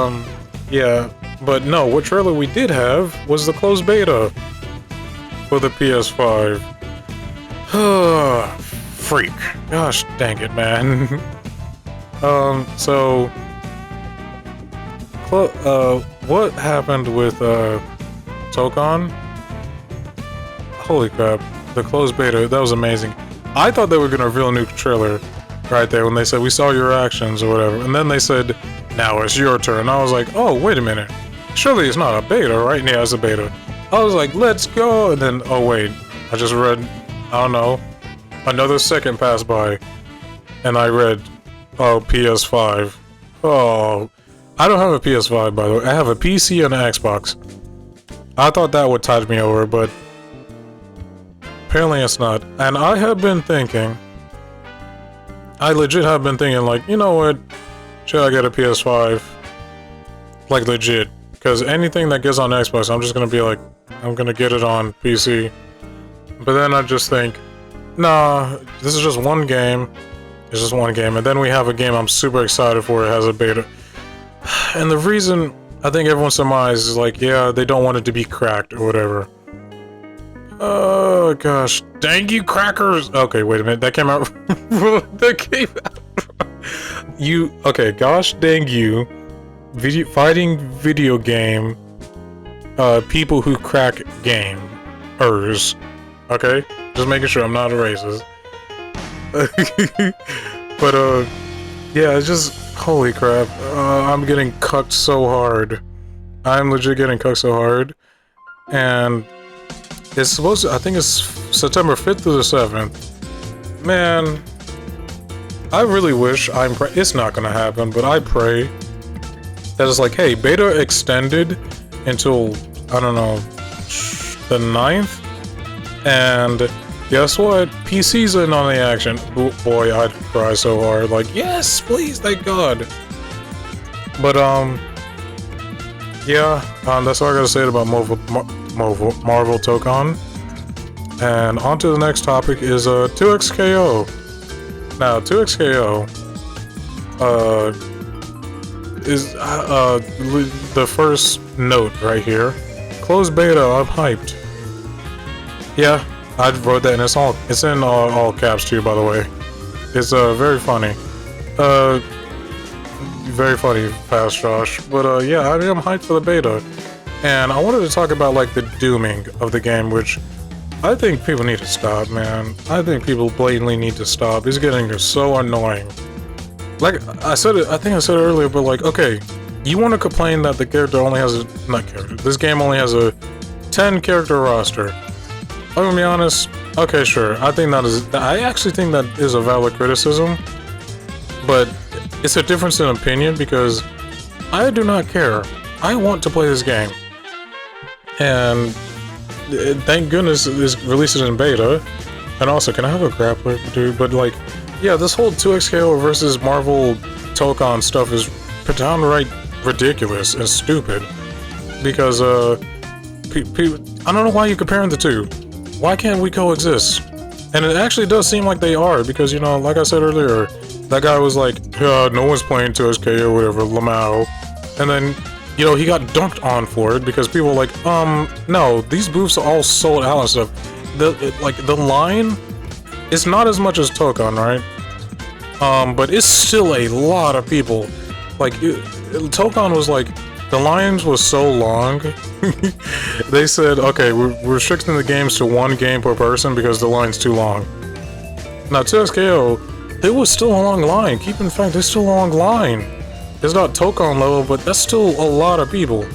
S1: yeah, but no, what trailer we did have was the closed beta for the PS5. Freak. Gosh dang it, man. So what happened with Tokon? Holy crap, the closed beta, that was amazing. I thought they were gonna reveal a new trailer right there when they said we saw your actions or whatever, and then they said now it's your turn. I was like, oh wait a minute, surely it's not a beta, right? Yeah, it's a beta. I was like, let's go, and then oh wait, I just read, I don't know, another second passed by, and I read, oh, PS5. Oh, I don't have a PS5, by the way. I have a PC and an Xbox. I thought that would tide me over, but apparently it's not. And I have been thinking, I legit have been thinking, like, you know what, should I get a PS5? Like, legit. Because anything that gets on Xbox, I'm just gonna be like, I'm gonna get it on PC. But then I just think, nah, this is just one game. It's just one game. And then we have a game I'm super excited for. It has a beta. And the reason I think everyone surmises is like, yeah, they don't want it to be cracked or whatever. Oh, gosh. Dang you crackers! Okay, wait a minute. That came out... that came out... Okay, gosh dang you. Fighting video game... people who crack gamers. Okay? Just making sure I'm not a racist. But, yeah, it's just... Holy crap. I'm getting cucked so hard. I'm legit getting cucked so hard. And... it's supposed to... I think it's September 5th through the 7th. Man... I really wish it's not gonna happen, but I pray that it's like, hey, beta extended until, I don't know, the 9th? And guess what? PC's in on the action. Boy, I'd cry so hard. Like, yes, please, thank God. But, yeah, that's all I gotta say about Marvel Tokon. And on to the next topic is 2XKO. Now, 2XKO is the first note right here. Closed beta, I'm hyped. Yeah, I wrote that, and it's in all caps too, by the way. It's very funny. Very funny, Fast Josh. But yeah, I am hyped for the beta. And I wanted to talk about like the dooming of the game, which I think people need to stop, man. I think people blatantly need to stop. It's getting so annoying. Like I said it, I think I said it earlier, but like, okay, you want to complain that the character only has a this game only has a 10 character roster. I'm gonna be honest. Okay, sure. I actually think that is a valid criticism, but it's a difference in opinion because I do not care. I want to play this game, and thank goodness it's released in beta. And also, can I have a grappler, dude? But like, yeah, this whole 2XKO versus Marvel Tokon stuff is downright ridiculous and stupid because I don't know why you're comparing the two. Why can't we coexist? And it actually does seem like they are, because, you know, like I said earlier, that guy was like, no one's playing 2XK or whatever, Lamau. And then, you know, he got dunked on for it because people were like, no, these booths are all sold out and stuff. The line, it's not as much as Tokon, right? But it's still a lot of people. Like, Tokon was like, the lines was so long They said, okay, we're restricting the games to 1 game per person because the line's too long. Now, 2SKO, it was still a long line. Keep in fact, it's still a long line. It's not Tokon level, but that's still a lot of people.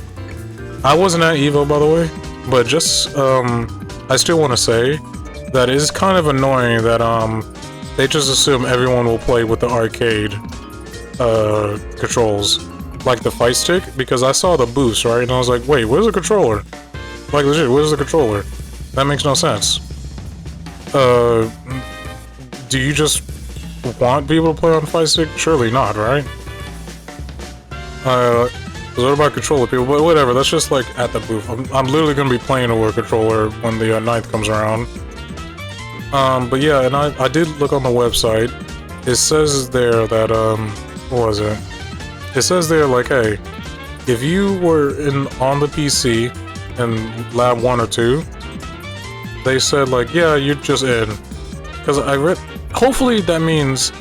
S1: I wasn't at EVO, by the way, but just, I still want to say that it is kind of annoying that, they just assume everyone will play with the arcade, controls. Like the fight stick, because I saw the boost, right? And I was like, wait, where's the controller? Like, legit, where's the controller? That makes no sense. Do you just want people to play on fight stick? Surely not, right? What about controller people? But whatever, that's just like at the booth. I'm literally gonna be playing over a controller when the 9th comes around. But yeah, and I did look on the website. It says there that, what was it? It says there, like, hey, if you were on the PC in lab 1 or 2, they said, like, yeah, you're just in. Because I read, hopefully that means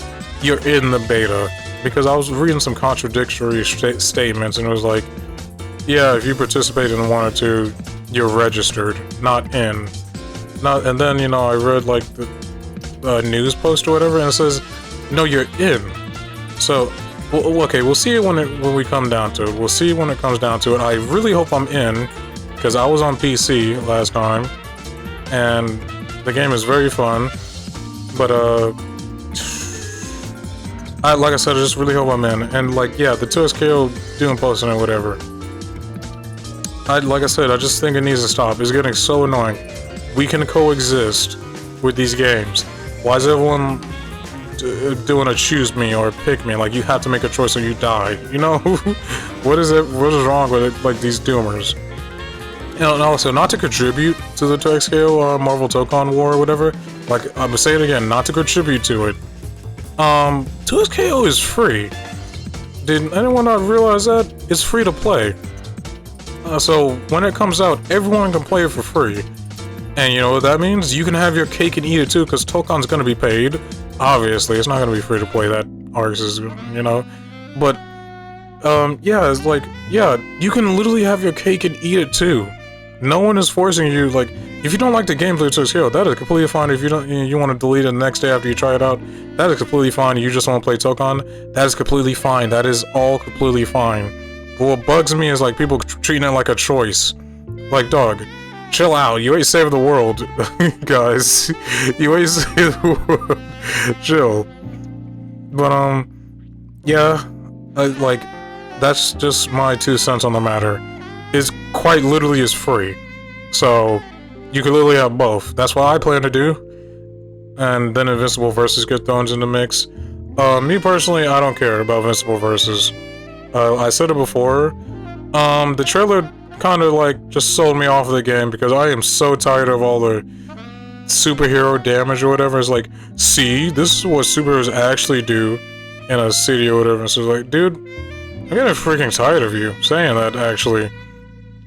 S1: you're in the beta. Because I was reading some contradictory statements, and it was like, yeah, if you participate in 1 or 2, you're registered, not in. And then, you know, I read, like, the news post or whatever, and it says, no, you're in. So, well, okay, we'll see it when we come down to it. We'll see when it comes down to it. I really hope I'm in, because I was on PC last time, and the game is very fun. But like I said, I just really hope I'm in. And like, yeah, the 2SKO doing posting or whatever. Like I said, I just think it needs to stop. It's getting so annoying. We can coexist with these games. Why is everyone doing a choose me or pick me? Like, you have to make a choice or you die. You know? What is wrong with it? Like, these doomers. And also, not to contribute to the 2SKO Marvel Tokon War or whatever. Like, I'm gonna say it again, not to contribute to it. 2SKO is free. Did anyone not realize that? It's free to play. So, when it comes out, everyone can play it for free. And you know what that means? You can have your cake and eat it too, because Tokon's gonna be paid. Obviously, it's not gonna be free to play, that Arx is, you know. But, yeah, it's like, yeah, you can literally have your cake and eat it too. No one is forcing you, like, if you don't like the gameplay of 2SKO, that is completely fine. If you don't, you want to delete it the next day after you try it out, that is completely fine. You just want to play Tokon, that is completely fine. That is all completely fine. But what bugs me is, like, people treating it like a choice. Like, dog, chill out. You ain't saved the world, guys. You ain't saved the world. Chill. But, yeah, like, that's just my 2 cents on the matter. It's quite literally is free. So, you could literally have both. That's what I plan to do. And then Invincible Versus get thrown in the mix. Me personally, I don't care about Invincible Versus. I said it before. The trailer kind of like just sold me off of the game because I am so tired of all the superhero damage or whatever. It's like, see, this is what superheroes actually do in a city or whatever. So it's like, dude, I'm getting freaking tired of you saying that, actually.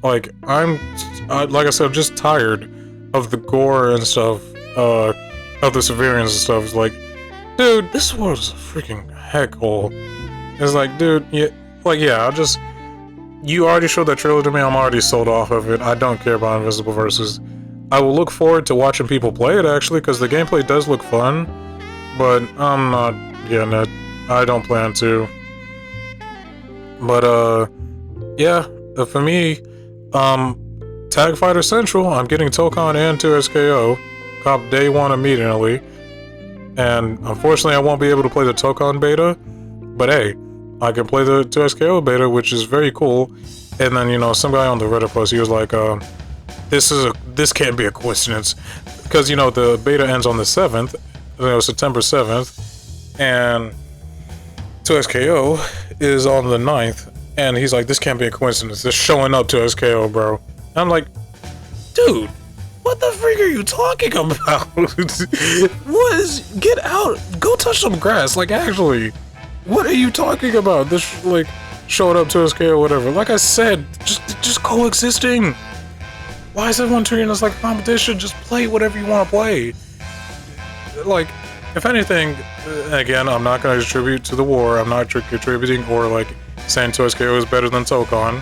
S1: Like, like I said, I'm just tired of the gore and stuff, of the civilians and stuff. It's like, dude, this world is a freaking heck hole. It's like, dude, yeah, like, yeah, you already showed that trailer to me, I'm already sold off of it. I don't care about Invisible Versus. I will look forward to watching people play it, actually, because the gameplay does look fun, but I'm not getting it. I don't plan to. But, yeah, for me, Tag Fighter Central, I'm getting Tokon and 2SKO, cop day 1 immediately, and unfortunately I won't be able to play the Tokon beta, but hey, I can play the 2SKO beta, which is very cool. And then, you know, some guy on the Reddit post, he was like, this can't be a coincidence, because, you know, the beta ends on the 7th, you know, September 7th, and 2SKO is on the 9th. And he's like, this can't be a coincidence. They're showing up to SKO, bro. And I'm like, dude, what the freak are you talking about? Get out. Go touch some grass. Like, actually, what are you talking about? This, like, showing up to SKO or whatever. Like I said, just coexisting. Why is everyone treating us like a competition? Just play whatever you want to play. Like, if anything, again, I'm not going to contribute to the war. I'm not contributing or, like, saying 2SKO is better than Tokon.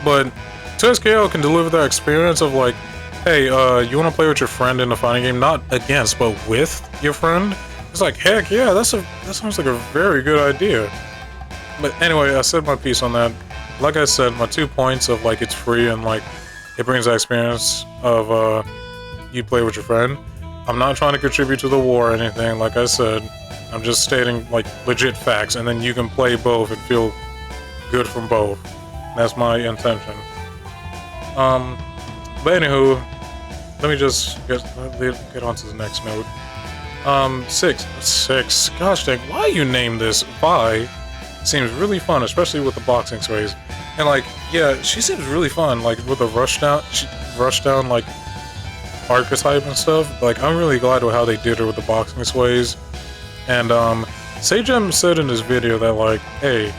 S1: But 2SKL can deliver that experience of like, hey, you want to play with your friend in a fighting game, not against, but with your friend. It's like, heck yeah, that sounds like a very good idea. But anyway, I said my piece on that. Like I said, my 2 points of like it's free and like it brings that experience of you play with your friend. I'm not trying to contribute to the war or anything. Like I said, I'm just stating like legit facts, and then you can play both and feel good from both. That's my intention. But anywho, let me just get on to the next note. 6. Gosh dang, why you name this Vi? Seems really fun, especially with the boxing sways. And like, yeah, she seems really fun, like with the rush down like archetype and stuff. Like, I'm really glad with how they did her with the boxing sways. And Sagem said in his video that like, hey,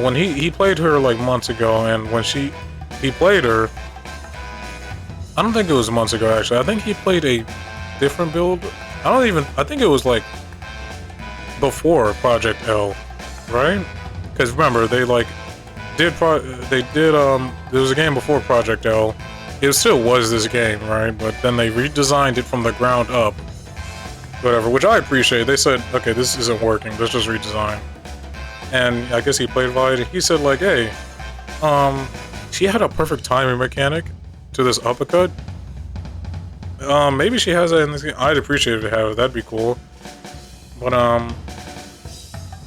S1: when he played her like months ago, and when he played her, I don't think it was months ago actually. I think he played a different build. I think it was like before Project L, right? Because remember, they like there was a game before Project L. It still was this game, right? But then they redesigned it from the ground up, whatever, which I appreciate. They said, okay, this isn't working, let's just redesign. And I guess he played Violet, and he said like, hey, she had a perfect timing mechanic to this uppercut. Maybe she has that in this game. I'd appreciate it to have it, that'd be cool. But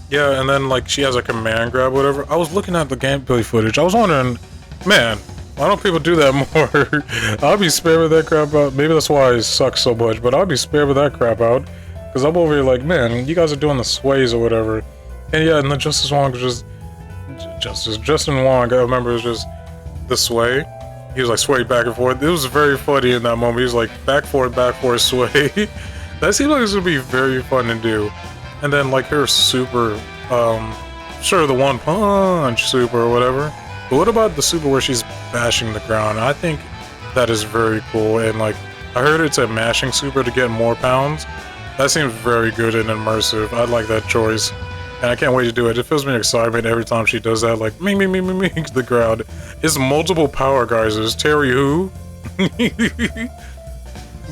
S1: yeah, and then like she has a command grab, whatever. I was looking at the gameplay footage. I was wondering, man, why don't people do that more? I'll be spared with that crap out. Maybe that's why I suck so much, but I'll be spared with that crap out. Because I'm over here like, man, you guys are doing the sways or whatever. And yeah, and the Justin Wong, I remember it was just the sway. He was like swayed back and forth. It was very funny in that moment. He was like back forward, sway. That seemed like it was gonna be very fun to do. And then like her super, sure, the one punch super or whatever. But what about the super where she's bashing the ground? I think that is very cool. And like, I heard it's a mashing super to get more pounds. That seems very good and immersive. I like that choice. And I can't wait to do it. It fills me with excitement every time she does that. Like, me, the crowd. It's multiple power geysers. Terry who?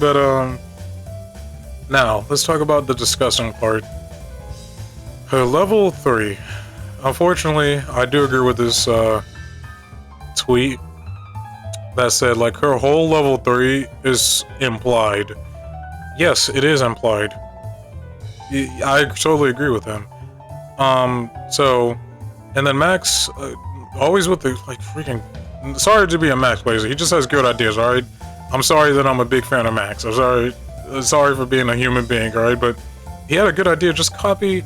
S1: But, now, let's talk about the disgusting part. Her level 3. Unfortunately, I do agree with this, tweet that said, like, her whole level 3 is implied. Yes, it is implied. I totally agree with him. So, and then Max, always with the, like, freaking, sorry to be a Max blazer, he just has good ideas, alright? I'm sorry that I'm a big fan of Max, I'm sorry for being a human being, alright? But he had a good idea, just copy,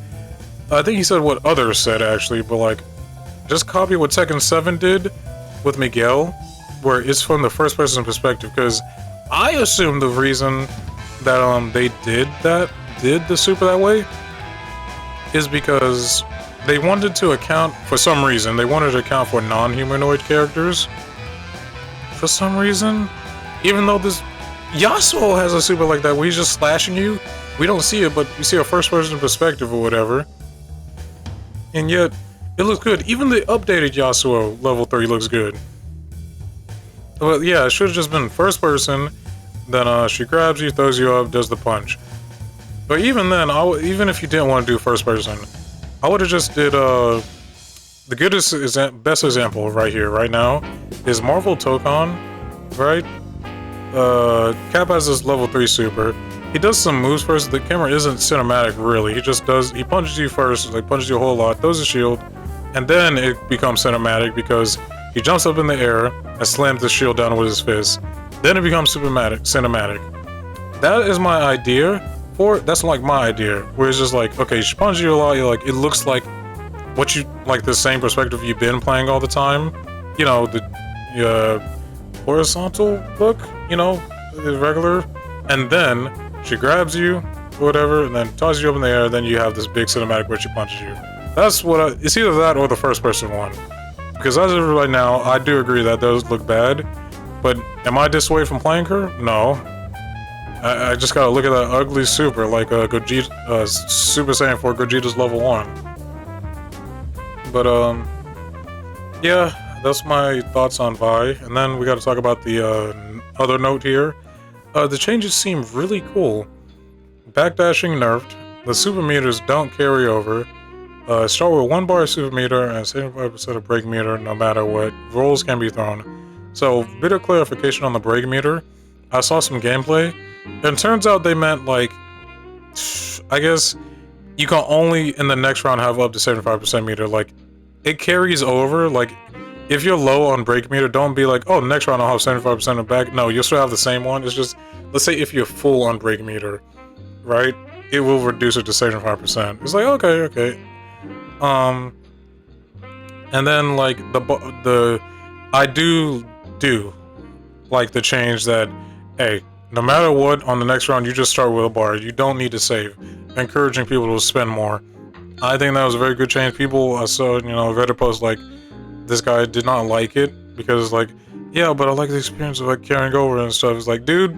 S1: I think he said what others said, actually, but, like, just copy what Tekken 7 did with Miguel, where it's from the first person perspective, because I assume the reason that, they did the super that way, is because they wanted to account, for some reason, they wanted to account for non-humanoid characters. For some reason. Even though this Yasuo has a super like that where he's just slashing you. We don't see it, but we see a first-person perspective or whatever. And yet, it looks good. Even the updated Yasuo level 3 looks good. But yeah, it should have just been first person. Then she grabs you, throws you up, does the punch. But even then, even if you didn't want to do first person, I would have just did, the best example right here, right now, is Marvel Tokon, right? Cap has this level 3 super. He does some moves first, the camera isn't cinematic really, he punches you first, like punches you a whole lot, throws a shield, and then it becomes cinematic because he jumps up in the air and slams the shield down with his fist. Then it becomes cinematic. That is my idea. That's like my idea, where it's just like, okay, she punches you a lot, you're like, it looks like what you, like the same perspective you've been playing all the time, you know, the horizontal look, you know, the regular, and then she grabs you, whatever, and then tosses you up in the air, then you have this big cinematic where she punches you. That's what it's either that or the first person one, because as of right now, I do agree that those look bad, but am I dissuaded from playing her? No. I just gotta look at that ugly super, like Gogeta, Super Saiyan 4 Gogeta's level 1. But, yeah, that's my thoughts on Vi. And then we got to talk about the other note here. The changes seem really cool. Backdashing nerfed. The super meters don't carry over. Start with 1 bar of super meter and 75% of break meter no matter what. Rolls can be thrown. So, bit of clarification on the break meter. I saw some gameplay, and it turns out they meant, like, I guess you can only in the next round have up to 75% meter. Like, it carries over. Like, if you're low on break meter, don't be like, oh, next round I'll have 75% of back. No, you'll still have the same one. It's just, let's say if you're full on break meter, right? It will reduce it to 75%. It's like, okay. And then like I do like the change that, hey, no matter what, on the next round you just start with a bar. You don't need to save. Encouraging people to spend more. I think that was a very good change. People, I saw, Reddit posts like, this guy did not like it because like, yeah, but I like the experience of like carrying over and stuff. It's like, dude,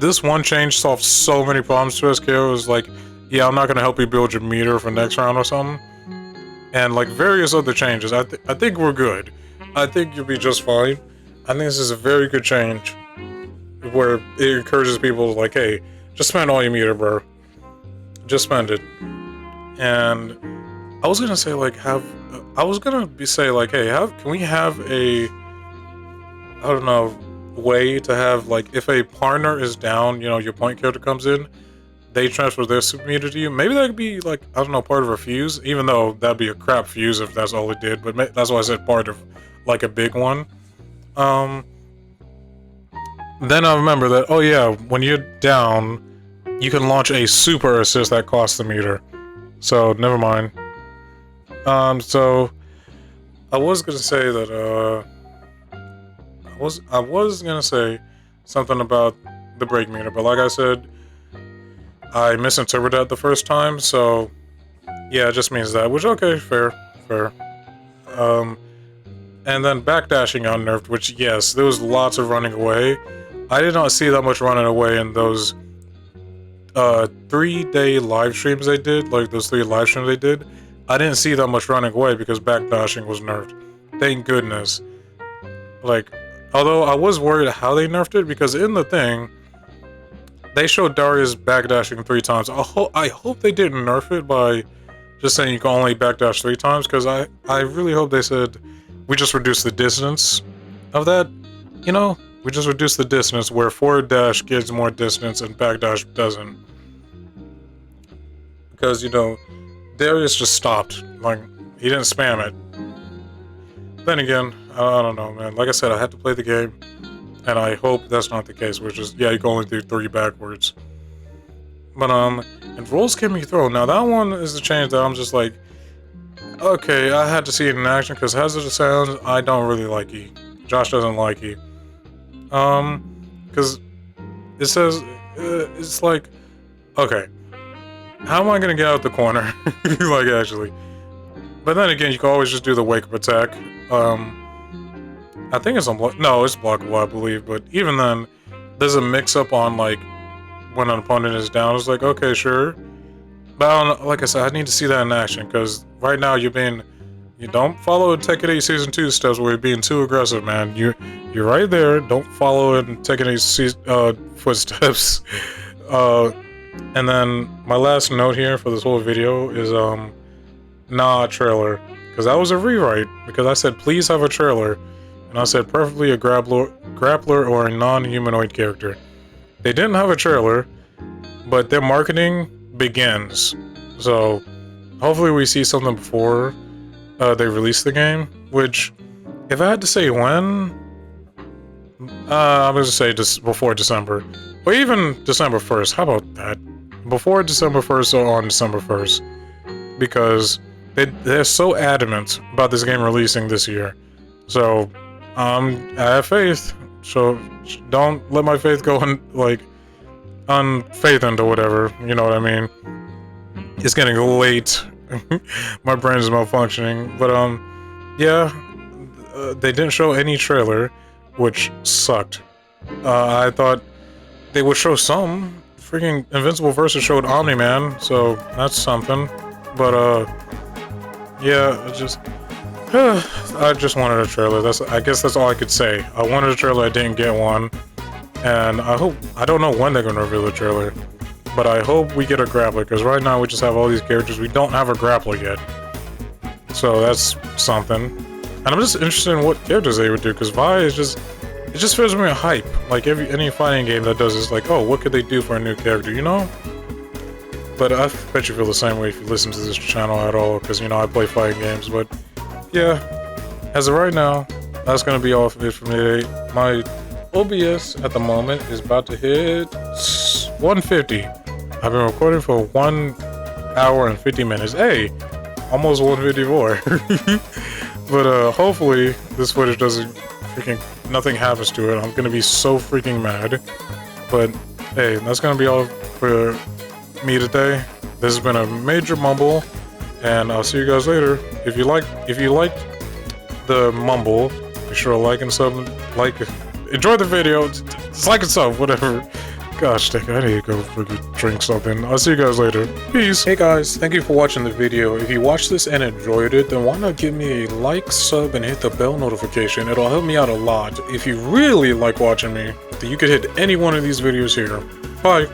S1: this one change solved so many problems to SKO. It was like, yeah, I'm not gonna help you build your meter for next round or something. And like various other changes, I think we're good. I think you'll be just fine. I think this is a very good change where it encourages people to like, hey, just spend all your meter, bro. Just spend it. And I was gonna say like hey, can we have a, I don't know, way to have like, if a partner is down, your point character comes in, they transfer their super meter to you. Maybe that could be like, I don't know, part of a fuse, even though that'd be a crap fuse if that's all it did, but that's why I said part of like a big one. Then I remember that, oh yeah, when you're down, you can launch a super assist that costs the meter. So never mind. So I was gonna say that I was gonna say something about the break meter, but like I said, I misinterpreted that the first time, so yeah, it just means that, which, okay, fair. And then backdashing got nerfed, which, yes, there was lots of running away. I did not see that much running away in those 3-day live streams they did, like those 3 live streams they did. I didn't see that much running away because backdashing was nerfed. Thank goodness. Like, although I was worried how they nerfed it, because in the thing, they showed Darius backdashing 3 times. I hope they didn't nerf it by just saying you can only backdash 3 times, because I really hope they said, we just reduced the distance of that. We just reduced the distance where forward dash gives more distance and backdash doesn't. Because, Darius just stopped. Like, he didn't spam it. Then again, I don't know, man. Like I said, I had to play the game. And I hope that's not the case, which is, yeah, you can only do 3 backwards. But, and rolls can be thrown. Now, that one is the change that I'm just like, okay, I had to see it in action, because Hazardous Sounds, I don't really like E. Josh doesn't like E. Because it says, it's like, okay, how am I gonna get out the corner? Like, actually. But then again, you can always just do the wake up attack. I think it's no, it's blockable, I believe, but even then, there's a mix-up on, like, when an opponent is down. It's like, okay, sure. But I don't know, like I said, I need to see that in action, because right now you don't follow Tekken 8 Season 2 steps where you're being too aggressive, man. You're right there, don't follow in Tekken 8 footsteps. And then, my last note here for this whole video is, nah, trailer. Because that was a rewrite, because I said, please have a trailer. And I said, preferably a grappler or a non-humanoid character. They didn't have a trailer, but their marketing begins. So, hopefully we see something before they release the game. Which, if I had to say when, I'm going to say before December. Or even December 1st, how about that? Before December 1st or on December 1st. Because they're so adamant about this game releasing this year. So, I have faith, so don't let my faith go unfaithful or whatever, you know what I mean? It's getting late. My brain is malfunctioning, but yeah, they didn't show any trailer, which sucked. I thought they would show some. Freaking Invincible Versus showed Omni-Man, so that's something. But yeah, I just wanted a trailer. I guess that's all I could say. I wanted a trailer, I didn't get one. And I don't know when they're gonna reveal the trailer, but I hope we get a grappler, because right now we just have all these characters. We don't have a grappler yet. So that's something. And I'm just interested in what characters they would do, because Vi is just, it just fills me with hype. Like any fighting game that does is like, oh, what could they do for a new character, you know? But I bet you feel the same way if you listen to this channel at all, because, you know, I play fighting games. But yeah, as of right now, that's gonna be all of it for me today. My OBS at the moment is about to hit 150. I've been recording for 1 hour and 50 minutes. Hey, almost 154. But hopefully this footage doesn't nothing happens to it. I'm gonna be so freaking mad. But hey, that's gonna be all for me today. This has been a major mumble, and I'll see you guys later. If you liked the mumble, be sure to like and sub, enjoy the video, just like and sub, whatever. Gosh, dang, I need to go freaking drink something. I'll see you guys later. Peace. Hey guys, thank you for watching the video. If you watched this and enjoyed it, then why not give me a like, sub, and hit the bell notification. It'll help me out a lot. If you really like watching me, then you could hit any one of these videos here. Bye.